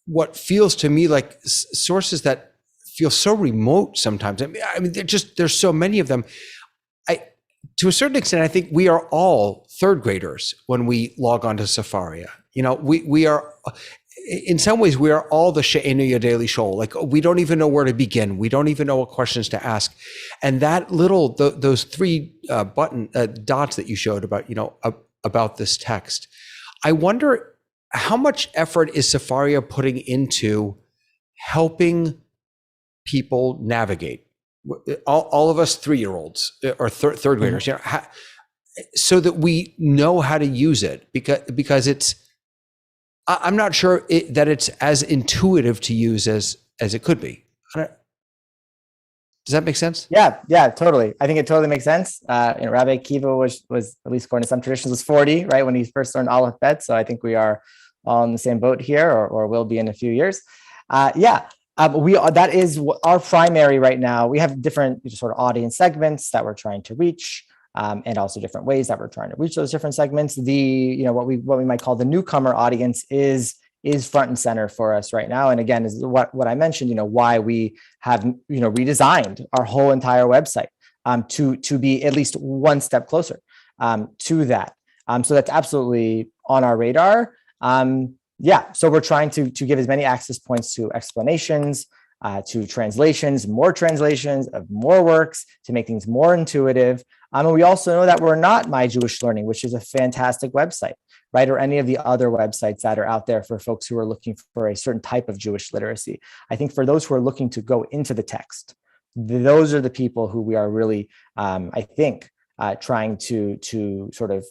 what feels to me like sources that feel so remote sometimes. I mean, there's so many of them. To a certain extent, I think we are all third graders when we log on to Sefaria. We are, in some ways, we are all the She'enu Yodei Lishol. Like, we don't even know where to begin. We don't even know what questions to ask. And that those three button dots that you showed about this text, I wonder how much effort is Sefaria putting into helping people navigate, all of us 3-year-olds or third graders, so that we know how to use it, because I'm not sure that it's as intuitive to use as it could be. Does that make sense? Yeah, totally. I think it totally makes sense. Rabbi Akiva was, at least according to some traditions, was 40, right, when he first learned Aleph Bet. So I think we are all in the same boat here, or will be in a few years. That is our primary right now. We have different sort of audience segments that we're trying to reach, and also different ways that we're trying to reach those different segments. What we might call the newcomer audience is front and center for us right now. And again, is what I mentioned, why we have, redesigned our whole entire website to be at least one step closer to that. So that's absolutely on our radar. So we're trying to give as many access points to explanations, to translations, more translations of more works, to make things more intuitive. And we also know that we're not My Jewish Learning, which is a fantastic website, right? Or any of the other websites that are out there for folks who are looking for a certain type of Jewish literacy. I think for those who are looking to go into the text, those are the people who we are really, trying to sort of,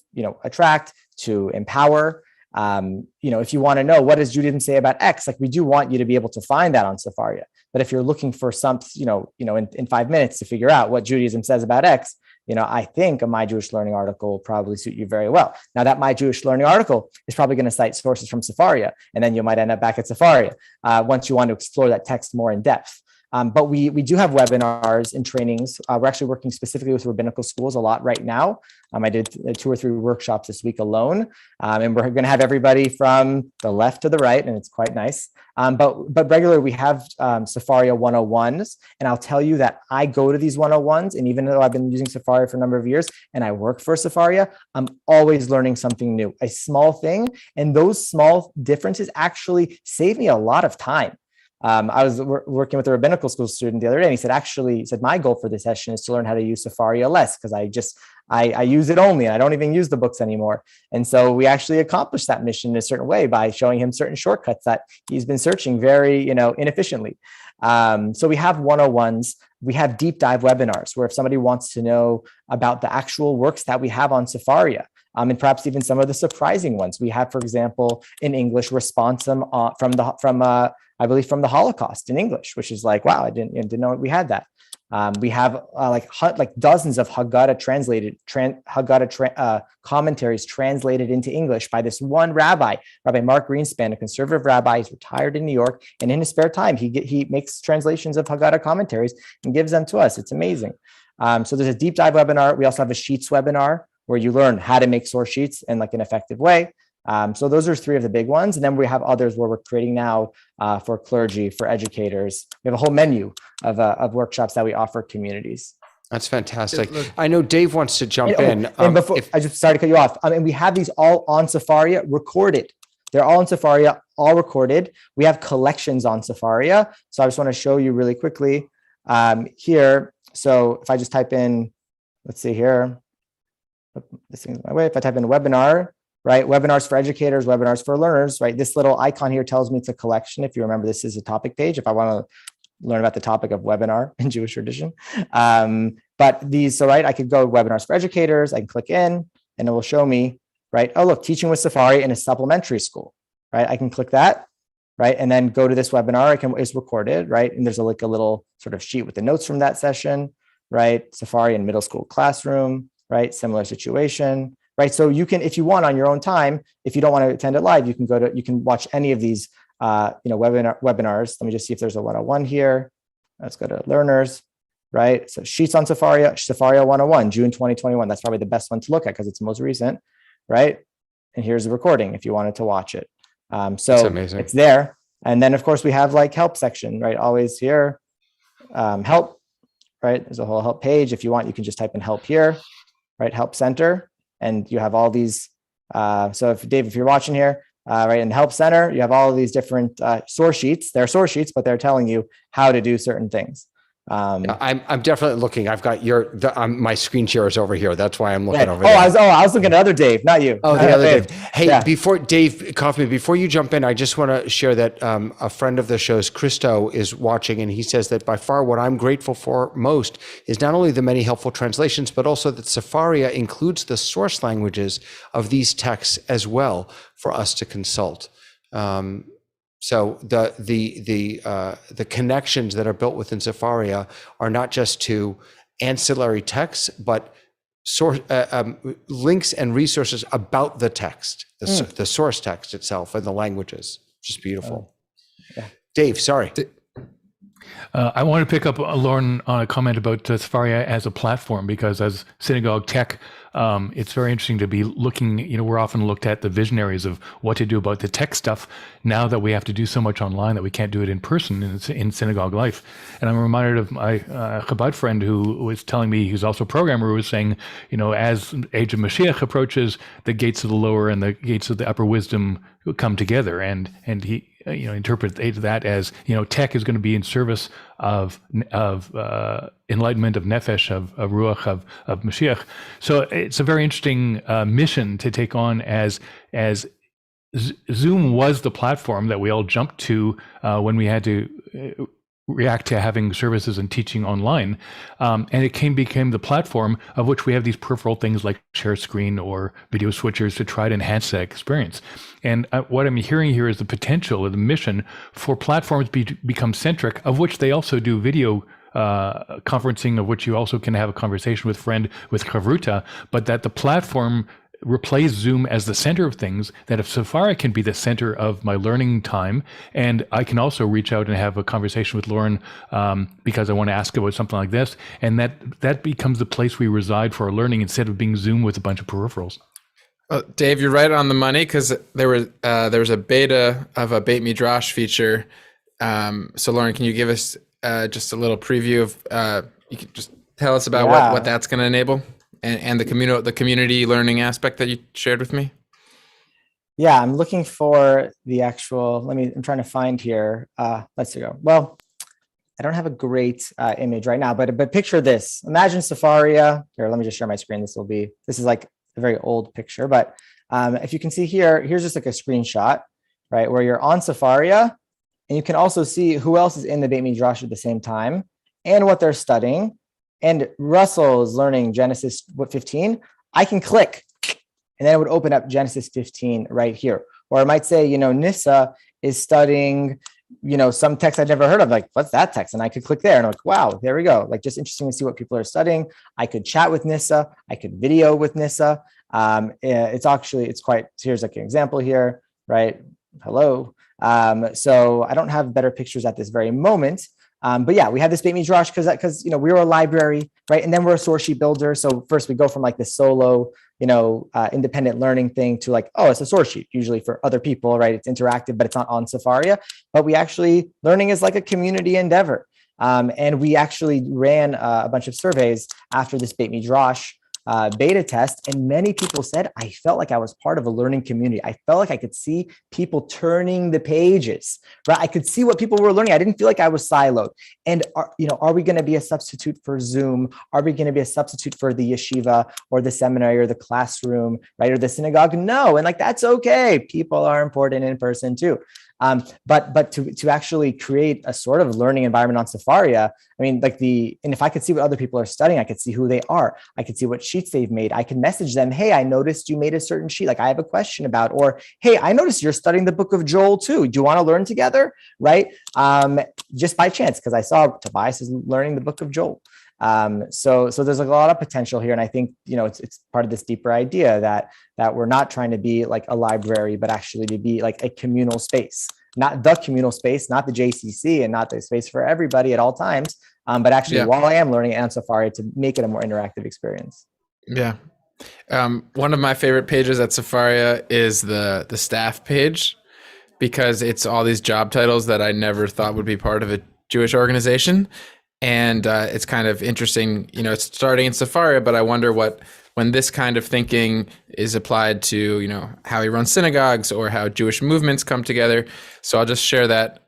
attract, to empower. If you want to know, what does Judaism say about X? Like, we do want you to be able to find that on Sefaria. But if you're looking for something, in 5 minutes to figure out what Judaism says about X, I think a My Jewish Learning article will probably suit you very well. Now, that My Jewish Learning article is probably going to cite sources from Sefaria, and then you might end up back at Sefaria once you want to explore that text more in depth. But we do have webinars and trainings. We're actually working specifically with rabbinical schools a lot right now. I did 2 or 3 workshops this week alone, and we're going to have everybody from the left to the right, and it's quite nice. But regularly we have Safaria 101s, and I'll tell you that I go to these 101s, and even though I've been using Safaria for a number of years and I work for Safaria, I'm always learning something new, a small thing, and those small differences actually save me a lot of time. I was working with a rabbinical school student the other day, and he said, my goal for this session is to learn how to use Sefaria less, because I use it only, and I don't even use the books anymore. And so we actually accomplished that mission in a certain way by showing him certain shortcuts that he's been searching very, inefficiently. So we have 101s. We have deep dive webinars where if somebody wants to know about the actual works that we have on Sefaria, and perhaps even some of the surprising ones. We have, for example, in English, responsum from I believe from the Holocaust in English, which is like, wow, I didn't know we had that. We have like dozens of Haggadah commentaries translated into English by this one rabbi, Rabbi Mark Greenspan, a conservative rabbi. He's retired in New York, and in his spare time, he makes translations of Haggadah commentaries and gives them to us. It's amazing. So there's a deep dive webinar. We also have a Sheets webinar where you learn how to make source sheets in like an effective way. So those are 3 of the big ones. And then we have others where we're creating now for clergy, for educators. We have a whole menu of workshops that we offer communities. That's fantastic. I know Dave wants to jump in. And before, I just sorry to cut you off. And we have these all on Sefaria recorded. They're all on Sefaria, all recorded. We have collections on Sefaria. So I just want to show you really quickly here. So if I just type in, let's see here, this thing's my way. If I type in webinar, right? Webinars for educators, webinars for learners, right? This little icon here tells me it's a collection. If you remember, this is a topic page. If I want to learn about the topic of webinar in Jewish tradition. But these, so right, I could go webinars for educators. I can click in and it will show me, right? Oh, look, teaching with Sefaria in a supplementary school, right? I can click that, right? And then go to this webinar. It's recorded, right? And there's a little sort of sheet with the notes from that session, right? Sefaria in middle school classroom, right? Similar situation, right? So you can, if you want on your own time, if you don't want to attend it live, you can watch any of these, webinars. Let me just see if there's a 101 here. Let's go to learners, right? So Sheets on Sefaria, Sefaria 101, June 2021. That's probably the best one to look at because it's the most recent, right? And here's the recording if you wanted to watch it. So it's there. And then of course we have like help section, right? Always here, help, right? There's a whole help page. If you want, you can just type in help here, right? Help center. And you have all these. So if Dave, if you're watching here, right, in Help Center, you have all of these different source sheets. They're source sheets, but they're telling you how to do certain things. I'm definitely looking. I've got my screen share is over here. That's why I'm looking over there. I was looking at other Dave, not you. Oh, the other Dave. Hey, before Dave Kaufman, before you jump in, I just want to share that a friend of the show's, Christo, is watching, and he says that by far what I'm grateful for most is not only the many helpful translations, but also that Sefaria includes the source languages of these texts as well for us to consult. So the connections that are built within Sefaria are not just to ancillary texts, but source links and resources about the text, the source text itself and the languages. Just beautiful. Yeah. Dave, sorry. I want to pick up, Lauren, on a comment about Sefaria as a platform, because as Synagogue Tech, it's very interesting to be looking, we're often looked at the visionaries of what to do about the tech stuff now that we have to do so much online that we can't do it in person in synagogue life. And I'm reminded of my Chabad friend who was telling me, who's also a programmer, who was saying, as age of Mashiach approaches, the gates of the lower and the gates of the upper wisdom come together. And he, interpret that as, tech is going to be in service of enlightenment, of nefesh, of ruach, of Mashiach. So it's a very interesting mission to take on as Zoom was the platform that we all jumped to when we had to react to having services and teaching online. And it became the platform of which we have these peripheral things like share screen or video switchers to try to enhance that experience. And what I'm hearing here is the potential of the mission for platforms become centric, of which they also do video conferencing, of which you also can have a conversation with friend with Chavruta, but that the platform replace Zoom as the center of things, that if Sefaria can be the center of my learning time, and I can also reach out and have a conversation with Loren because I want to ask about something like this, and that becomes the place we reside for our learning instead of being Zoom with a bunch of peripherals. Well, Dave, you're right on the money, because there was a beta of a Beit Midrash feature. So Loren, can you give us just a little preview of, you can just tell us about what that's going to enable? And the community learning aspect that you shared with me? Yeah, I'm looking for the actual, I'm trying to find here. Let's go. Well, I don't have a great image right now, but picture this. Imagine Sefaria. Here, let me just share my screen. This is like a very old picture, but if you can see here, here's just like a screenshot, right? Where you're on Sefaria, and you can also see who else is in the Beit Midrash at the same time and what they're studying. And Russell is learning Genesis 15. I can click, and then it would open up Genesis 15 right here. Or I might say, Nissa is studying, some text I'd never heard of. Like, what's that text? And I could click there, and I'm like, wow, there we go. Like, just interesting to see what people are studying. I could chat with Nissa. I could video with Nissa. Here's like an example here, right? Hello. So I don't have better pictures at this very moment. But yeah, we have this Beit Midrash because we were a library, right? And then we're a source sheet builder. So first we go from like the solo, independent learning thing to like, oh, it's a source sheet, usually for other people, right? It's interactive, but it's not on Sefaria. But learning is like a community endeavor. And we actually ran a bunch of surveys after this Beit Midrash beta test, and many people said, I felt like I was part of a learning community. I felt like I could see people turning the pages, right? I could see what people were learning. I didn't feel like I was siloed. And are we going to be a substitute for Zoom? Are we going to be a substitute for the yeshiva or the seminary or the classroom, right? Or the synagogue? No. And like, that's okay. People are important in person too. But to actually create a sort of learning environment on Sefaria, and if I could see what other people are studying, I could see who they are. I could see what sheets they've made. I can message them, hey, I noticed you made a certain sheet. Like I have a question about, or, hey, I noticed you're studying the book of Joel too. Do you want to learn together? Right. Just by chance, because I saw Tobias is learning the book of Joel. So there's a lot of potential here. And I think, it's part of this deeper idea that we're not trying to be like a library, but actually to be like a communal space, not the communal space, not the JCC, and not the space for everybody at all times. But actually, while I am learning on Sefaria, to make it a more interactive experience. Yeah. One of my favorite pages at Sefaria is the staff page, because it's all these job titles that I never thought would be part of a Jewish organization. And it's kind of interesting, it's starting in Sefaria, but I wonder when this kind of thinking is applied to, how he runs synagogues or how Jewish movements come together. So I'll just share that.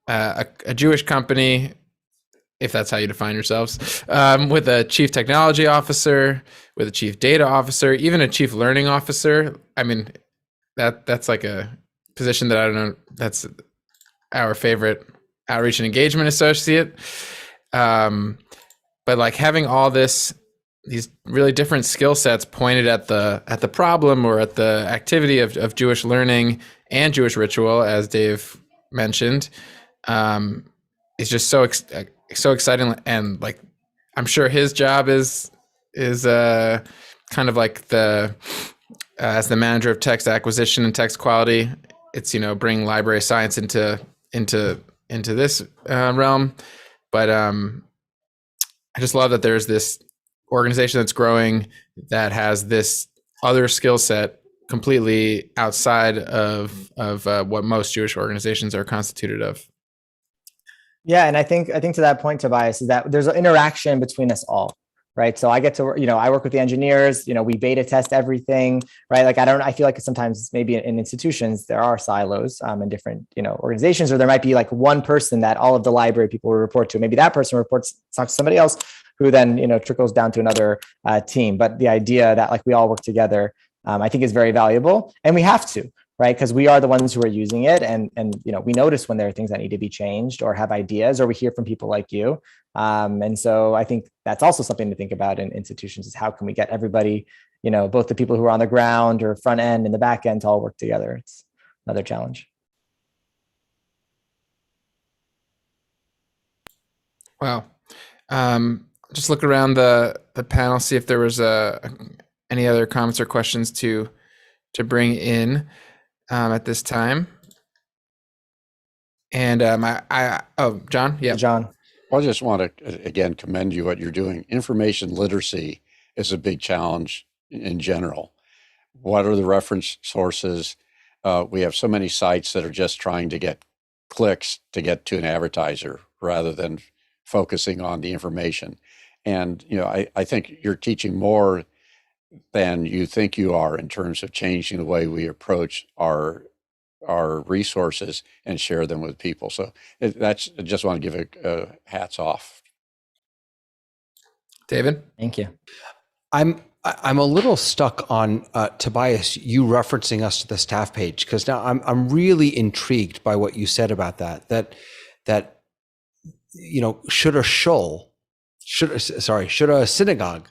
A Jewish company, if that's how you define yourselves, with a chief technology officer, with a chief data officer, even a chief learning officer. That's like a position that I don't know, that's our favorite outreach and engagement associate. But like having all these really different skill sets pointed at the problem or at the activity of Jewish learning and Jewish ritual, as Dave mentioned, is just so exciting. And like, I'm sure his job is kind of like as the manager of text acquisition and text quality, it's, bringing library science into this realm. But I just love that there's this organization that's growing that has this other skill set completely outside of what most Jewish organizations are constituted of. Yeah, and I think to that point, Tobias, is that there's an interaction between us all, right? So I get to, I work with the engineers, we beta test everything, right? Like, I feel like sometimes maybe in institutions, there are silos in different, organizations, or there might be like one person that all of the library people will report to. Maybe that person talks to somebody else who then, trickles down to another team. But the idea that like we all work together, I think is very valuable, and we have to, right? Because we are the ones who are using it. And we notice when there are things that need to be changed or have ideas, or we hear from people like you. And so I think that's also something to think about in institutions, is how can we get everybody, both the people who are on the ground or front end and the back end, to all work together. It's another challenge. Wow. just look around the panel, see if there was any other comments or questions to bring in at this time. And John, yeah, John. Well, I just want to, again, commend you what you're doing. Information literacy is a big challenge in general. What are the reference sources? We have so many sites that are just trying to get clicks to get to an advertiser rather than focusing on the information. And, I think you're teaching more than you think you are in terms of changing the way we approach our resources and share them with people. So I just want to give a hats off. David? Thank you. I'm a little stuck on Tobias, you referencing us to the staff page, because now I'm really intrigued by what you said about that should a synagogue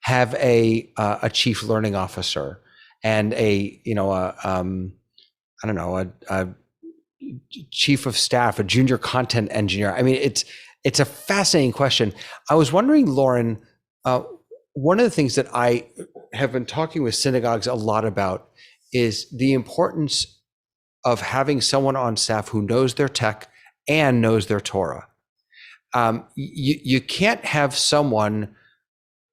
have a chief learning officer and a chief of staff, a junior content engineer? I mean, it's a fascinating question. I was wondering, Loren, one of the things that I have been talking with synagogues a lot about is the importance of having someone on staff who knows their tech and knows their Torah. You can't have someone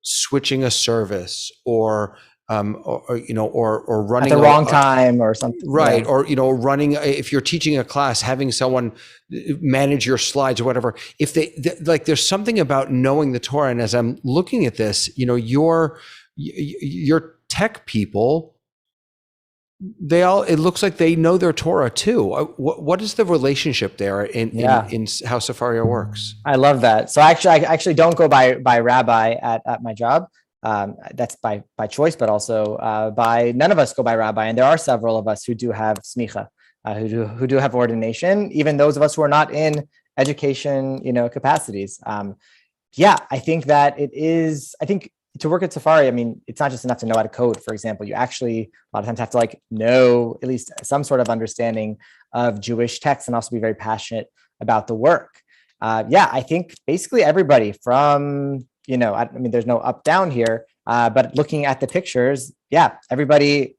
switching a service or running at the wrong time or something, right? Or running, if you're teaching a class, having someone manage your slides or whatever. If there's something about knowing the Torah. And as I'm looking at this, your tech people, it looks like they know their Torah too. What is the relationship there in how Sefaria works? I love that. So I actually don't go by rabbi at my job. That's by choice, but also by none of us go by rabbi. And there are several of us who do have smicha, who do have ordination, even those of us who are not in education, capacities. I think that I think to work at Sefaria, I mean, it's not just enough to know how to code, for example. You actually a lot of times have to know at least some sort of understanding of Jewish text and also be very passionate about the work. I think basically everybody from, there's no up down here, but looking at the pictures, everybody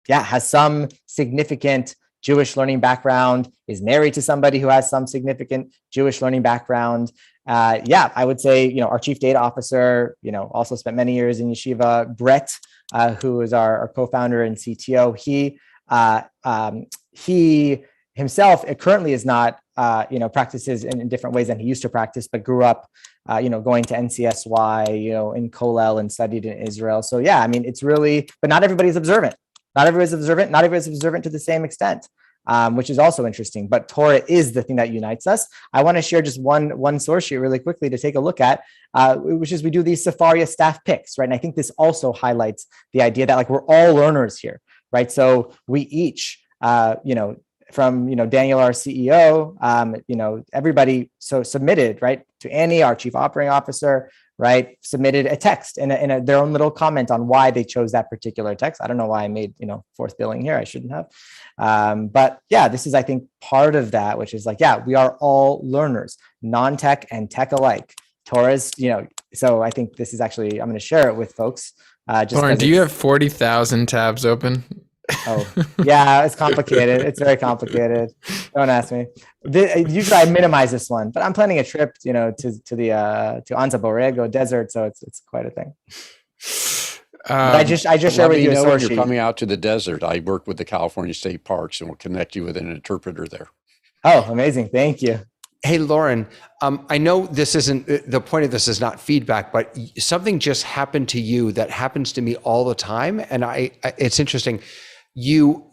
has some significant Jewish learning background, is married to somebody who has some significant Jewish learning background. I would say, our chief data officer, also spent many years in yeshiva. Brett, who is our co-founder and CTO, he himself currently is not, practices in different ways than he used to practice, but grew up, going to NCSY, in Kollel and studied in Israel. So it's really, but not everybody's observant. Not everybody's observant to the same extent, which is also interesting. But Torah is the thing that unites us. I want to share just one source sheet really quickly to take a look at, which is we do these Sefaria staff picks, right? And I think this also highlights the idea that we're all learners here, right? So we each, from Daniel, our CEO, everybody submitted, right, to Annie, our chief operating officer, right, submitted a text and their own little comment on why they chose that particular text. I don't know why I made fourth billing here. I shouldn't have. But this is, I think, part of that, which is we are all learners, non-tech and tech alike. Torah's, so I think this is actually, I'm going to share it with folks. Loren, do you have 40,000 tabs open? Oh, yeah, it's complicated. It's very complicated. Don't ask me. Usually I minimize this one, but I'm planning a trip, to Anza Borrego desert, so it's quite a thing. I just share with you a source sheet. When you're coming out to the desert, I work with the California State Parks, and we'll connect you with an interpreter there. Oh, amazing! Thank you. Hey, Loren, I know this isn't the point of this is not feedback, but something just happened to you that happens to me all the time, and it's interesting. You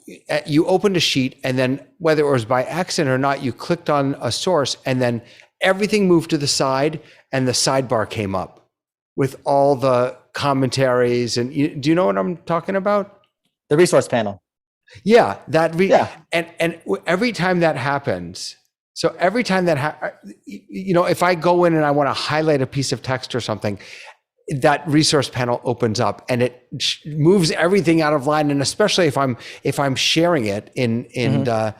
opened a sheet, and then whether it was by accident or not, you clicked on a source, and then everything moved to the side, and the sidebar came up with all the commentaries. And do you know what I'm talking about? The resource panel. Yeah, and every time that happens. So every time that, if I go in and I want to highlight a piece of text or something, that resource panel opens up and it moves everything out of line. And especially if I'm sharing it I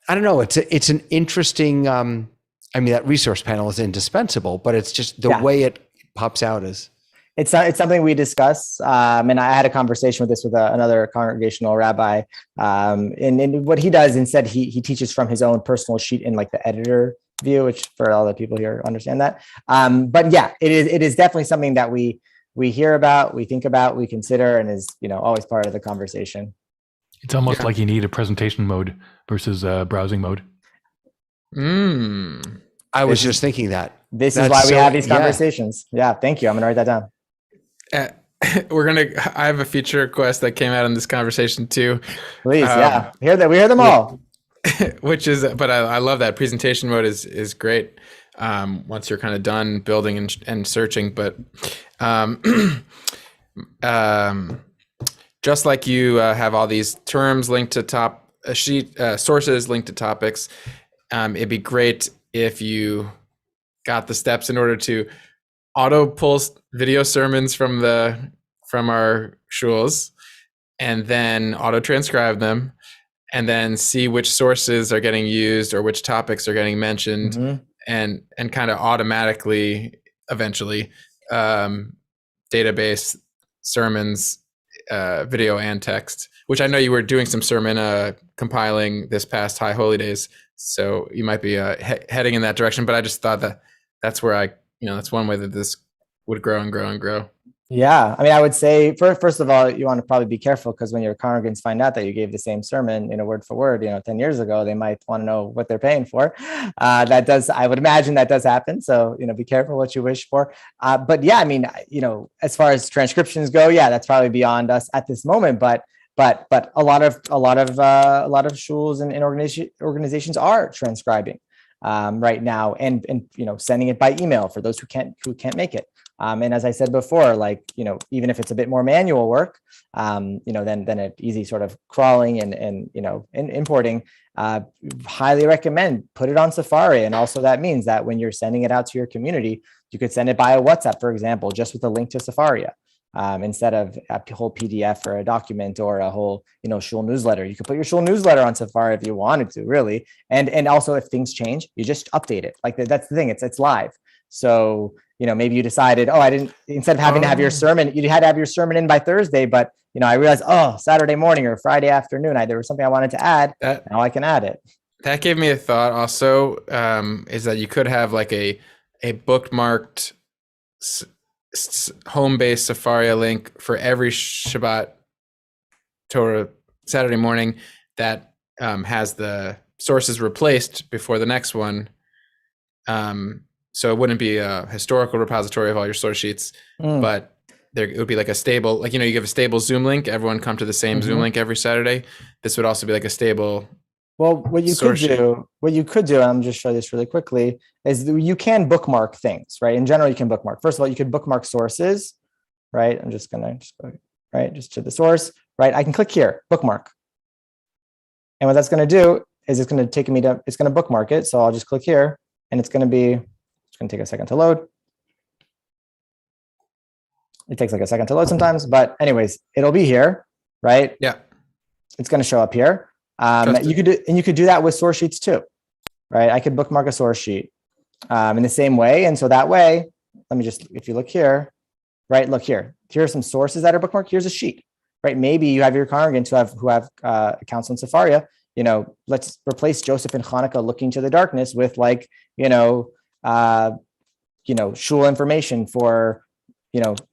don't know, it's an interesting I mean, that resource panel is indispensable, but it's just the way it pops out is. It's something we discuss. And I had a conversation with this with another congregational rabbi. And what he does, instead, he teaches from his own personal sheet in like the editor view, which for all the people here understand that. But yeah, it is definitely something that we hear about, we think about, we consider, and is, always part of the conversation. It's almost like you need a presentation mode versus browsing mode. I was just thinking that. This is why we have these conversations. Yeah, thank you. I'm going to write that down. I have a feature request that came out in this conversation too. Please, we hear them all. Which is, but I love that presentation mode is great. Once you're kind of done building and searching, but just like you have all these terms linked to sources linked to topics, it'd be great if you got the steps in order to auto pull video sermons from our shuls, and then auto transcribe them, and then see which sources are getting used or which topics are getting mentioned, and kind of automatically eventually database sermons, video and text, which I know you were doing some sermon compiling this past High Holy Days, so you might be heading in that direction. But I just thought that's where that's one way that this would grow and grow and grow. Yeah. I mean, I would say first of all, you want to probably be careful, because when your congregants find out that you gave the same sermon, word for word, 10 years ago, they might want to know what they're paying for. I would imagine that does happen. So, be careful what you wish for. But yeah, I mean, as far as transcriptions go, that's probably beyond us at this moment. But a lot of shuls and organizations are transcribing right now, and sending it by email for those who can't make it. And as I said before, even if it's a bit more manual work, then an easy sort of crawling and importing, highly recommend put it on Sefaria. And also that means that when you're sending it out to your community, you could send it by a WhatsApp, for example, just with a link to Sefaria, instead of a whole PDF or a document or a whole, shul newsletter. You could put your shul newsletter on Sefaria if you wanted to, really. And also if things change, you just update it. That's the thing. It's live. So, maybe you decided, instead of having to have your sermon, you had to have your sermon in by Thursday, but, I realized, Saturday morning or Friday afternoon, there was something I wanted to add. Now I can add it. That gave me a thought also, is that you could have like a bookmarked home-based Sefaria link for every Shabbat Torah Saturday morning that has the sources replaced before the next one. So it wouldn't be a historical repository of all your source sheets, but it would be like a stable, you give a stable Zoom link, everyone come to the same Zoom link every Saturday. This would also be like a stable. Well, what you could do, and I'm just show this really quickly, is you can bookmark things, right? In general, you can bookmark. First of all, you could bookmark sources, right? I'm just going to go, right, just to the source, right? I can click here, bookmark. And what that's going to do is it's going to take me to, it's going to bookmark it. So I'll just click here, and it's going to take a second to load. It takes like a second to load sometimes, but anyways, it'll be here, right? Yeah. It's going to show up here. You could do that with source sheets too, right? I could bookmark a source sheet in the same way. And so that way, if you look here, right? Look here, here are some sources that are bookmarked. Here's a sheet, right? Maybe you have your congregants who have accounts on Sefaria. Let's replace Joseph and Hanukkah looking to the darkness with shul information for,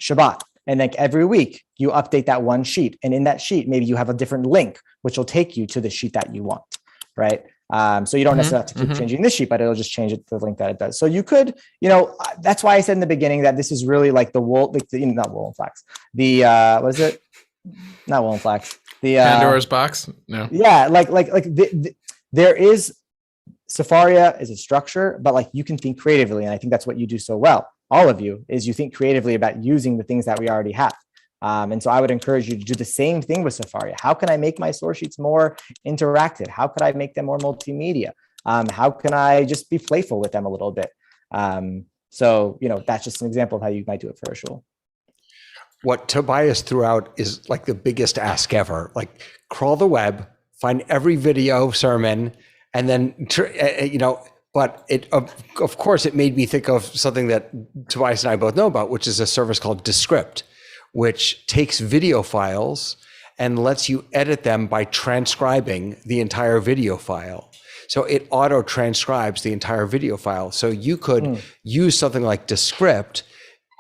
Shabbat. And like every week you update that one sheet. And in that sheet, maybe you have a different link, which will take you to the sheet that you want. Right. So you don't necessarily have to keep changing this sheet, but it'll just change it to the link that it does. So you could, that's why I said in the beginning that this is really like the wool, not wool and flax, what is it? Not wool and flax. The Pandora's box. No. Yeah. There is, Sefaria is a structure, but you can think creatively. And I think that's what you do so well. All of you is you think creatively about using the things that we already have. And so I would encourage you to do the same thing with Sefaria. How can I make my source sheets more interactive? How could I make them more multimedia? How can I just be playful with them a little bit? So, that's just an example of how you might do it for a shul. What Tobias threw out is like the biggest ask ever. Crawl the web, find every video sermon, and then, but of course, it made me think of something that Tobias and I both know about, which is a service called Descript, which takes video files and lets you edit them by transcribing the entire video file. So it auto transcribes the entire video file. So you could use something like Descript,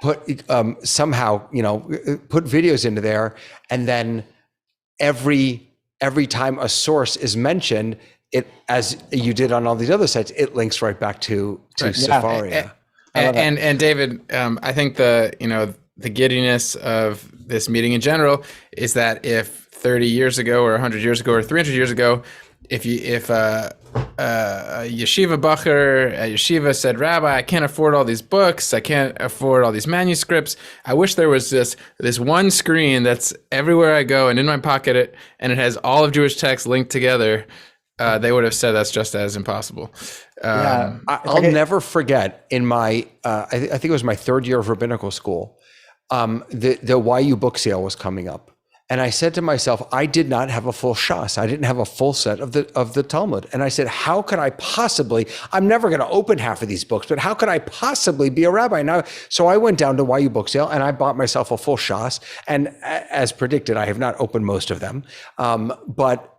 put somehow, put videos into there, and then every time a source is mentioned, it, as you did on all these other sites, it links right back to Sefaria. And David, I think the giddiness of this meeting in general is that if 30 years ago or 100 years ago or 300 years ago, if a yeshiva bacher at yeshiva said, "Rabbi, I can't afford all these books, I can't afford all these manuscripts, I wish there was this one screen that's everywhere I go and in my pocket, and it has all of Jewish texts linked together," they would have said that's just as impossible. I'll never forget in my, I think it was my third year of rabbinical school, the YU book sale was coming up. And I said to myself, I did not have a full shas. I didn't have a full set of the Talmud. And I said, how could I possibly, I'm never going to open half of these books, but how could I possibly be a rabbi? Now, so I went down to YU book sale and I bought myself a full shas. And as predicted, I have not opened most of them. But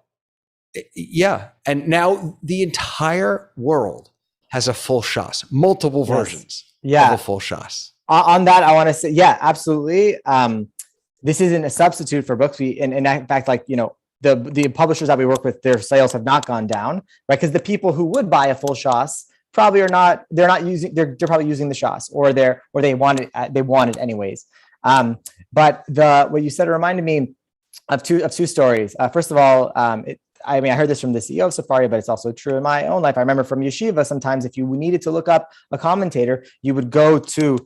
yeah, and now the entire world has a full shas, multiple versions of a full shas. On that, I want to say, yeah, absolutely. This isn't a substitute for books. And in fact, like, the publishers that we work with, their sales have not gone down, right? Because the people who would buy a full shas probably they're probably using the shas, or they want it anyways. But what you said reminded me of two stories. First of all, I heard this from the CEO of Sefaria, but it's also true in my own life. I remember from yeshiva, sometimes if you needed to look up a commentator, you would go to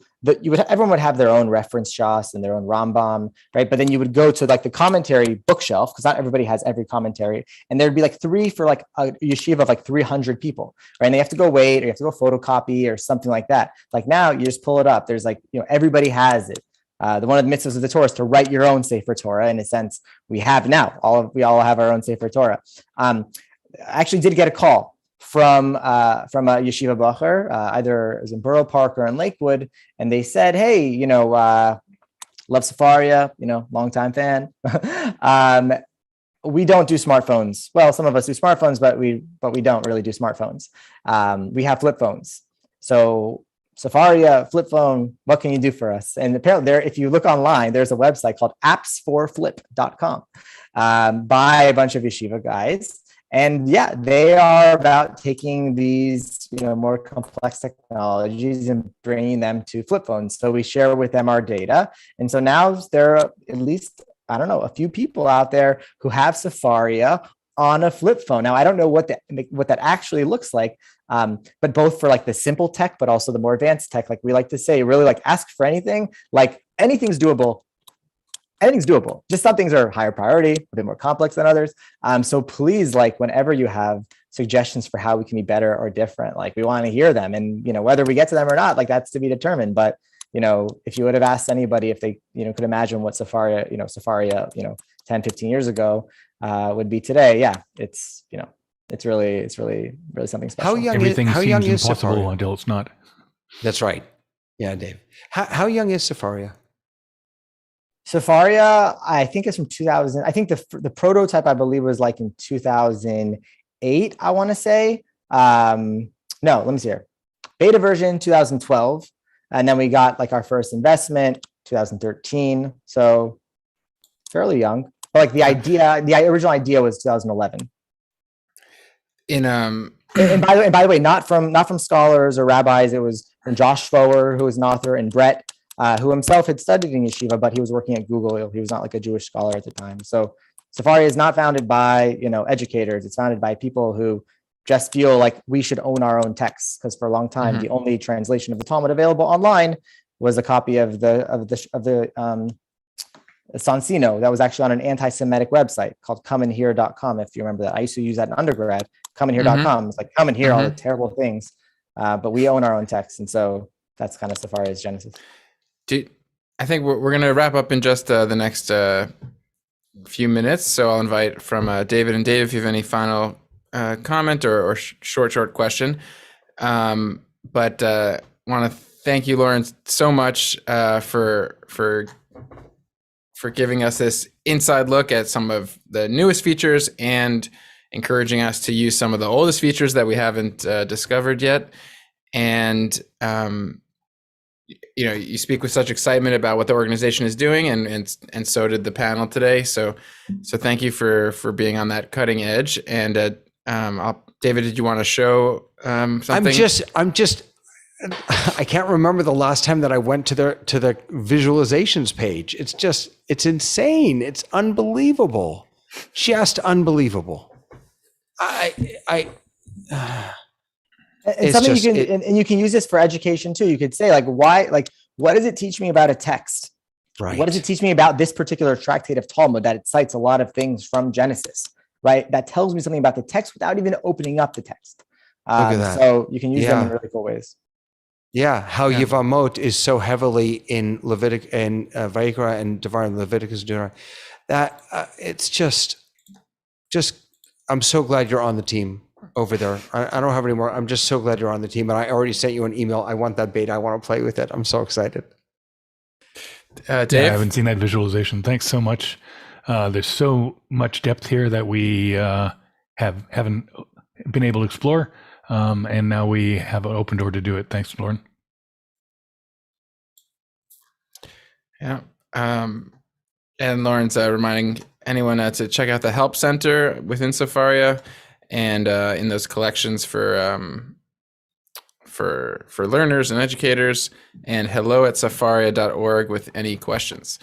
everyone would have their own reference shas and their own Rambam, right? But then you would go to like the commentary bookshelf, because not everybody has every commentary, and there'd be like three for like a yeshiva of like 300 people, right? And they have to go wait, or you have to go photocopy or something like that. Like now, you just pull it up. There's like, everybody has it. One of the mitzvahs of the Torah is to write your own Sefer Torah. In a sense, we have now. We all have our own Sefer Torah. I actually did get a call from a yeshiva bacher, either it was in Borough Park or in Lakewood, and they said, "Hey, love Sefaria, longtime fan. We don't do smartphones. Well, some of us do smartphones, but we don't really do smartphones. We have flip phones. So Sefaria, flip phone, what can you do for us?" And apparently if you look online, there's a website called appsforflip.com by a bunch of yeshiva guys. And yeah, they are about taking these, more complex technologies and bringing them to flip phones. So we share with them our data. And so now there are at least, a few people out there who have Sefaria on a flip phone. Now, I don't know what that actually looks like, but both for like the simple tech, but also the more advanced tech, like we like to say, really like ask for anything, like anything's doable. Anything's doable. Just some things are higher priority, a bit more complex than others. So please, like whenever you have suggestions for how we can be better or different, like we want to hear them. And, whether we get to them or not, like that's to be determined. But, if you would have asked anybody if they, could imagine what Sefaria, 10, 15 years ago would be today. Yeah, it's really something special. Everything seems is impossible Sefaria? until it's not. That's right. Yeah, Dave. How young is Sefaria? Sefaria, I think it's from 2000. I think the prototype, I believe, was like in 2008, I want to say. No, let me see here. Beta version 2012. And then we got like our first investment 2013. So fairly young. But like the original idea was 2011. And by the way, not from scholars or rabbis. It was from Josh Foer, who was an author, and Brett, who himself had studied in yeshiva, but he was working at Google. He was not like a Jewish scholar at the time. So Sefaria is not founded by, educators. It's founded by people who just feel like we should own our own texts, because for a long time, the only translation of the Talmud available online was a copy of the Sansino that was actually on an anti-Semitic website called comeandhear.com. If you remember that, I used to use that in undergrad. Comeandhear.com. It's like come and hear all the terrible things, but we own our own texts, and so that's kind of Sefaria's genesis. I think we're going to wrap up in just the next few minutes. So I'll invite from David and Dave if you have any final comment or short question. But want to thank you, Loren, so much for giving us this inside look at some of the newest features and encouraging us to use some of the oldest features that we haven't discovered yet. And you speak with such excitement about what the organization is doing, and so did the panel today. So thank you for being on that cutting edge. And David, did you want to show something? I'm just. I can't remember the last time that I went to the visualizations page. It's insane. It's unbelievable. Just unbelievable. And something you can use this for education too. You could say what does it teach me about a text? Right. What does it teach me about this particular tractate of Talmud that it cites a lot of things from Genesis, right? That tells me something about the text without even opening up the text. Look at that. So you can use them in really cool ways. Yeah, how Yevamot is so heavily in Leviticus and Vayikra and Devarim, Leviticus, Deuteronomy, that it's just. I'm so glad you're on the team over there. I don't have any more. I'm just so glad you're on the team, and I already sent you an email. I want that beta. I want to play with it. I'm so excited. Dave? Yeah, I haven't seen that visualization. Thanks so much. There's so much depth here that we haven't been able to explore. And now we have an open door to do it. Thanks, Loren. Yeah. And Loren's reminding anyone to check out the Help Center within Sefaria and in those collections for learners and educators, and hello@sefaria.org with any questions.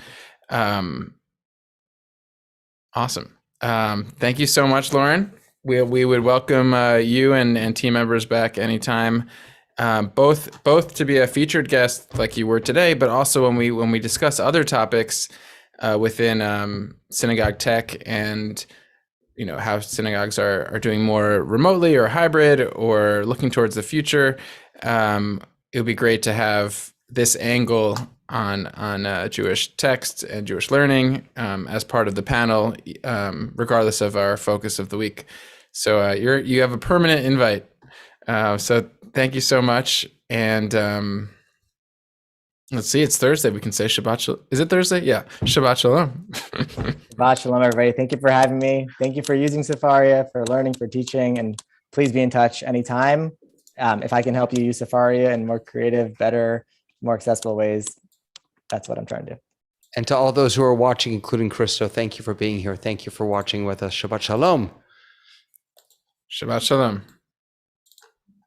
Awesome. Thank you so much, Loren. We would welcome you and team members back anytime, both to be a featured guest like you were today, but also when we discuss other topics within Synagogue Tech and how synagogues are doing more remotely or hybrid or looking towards the future. It would be great to have this angle on Jewish text and Jewish learning as part of the panel, regardless of our focus of the week. So you have a permanent invite. So thank you so much. And let's see, it's Thursday. We can say Shabbat Shalom. Is it Thursday? Yeah. Shabbat Shalom. Shabbat Shalom, everybody. Thank you for having me. Thank you for using Sefaria, for learning, for teaching, and please be in touch anytime. If I can help you use Sefaria in more creative, better, more accessible ways, that's what I'm trying to do. And to all those who are watching, including Christo, thank you for being here. Thank you for watching with us. Shabbat Shalom. Shabbat Shalom.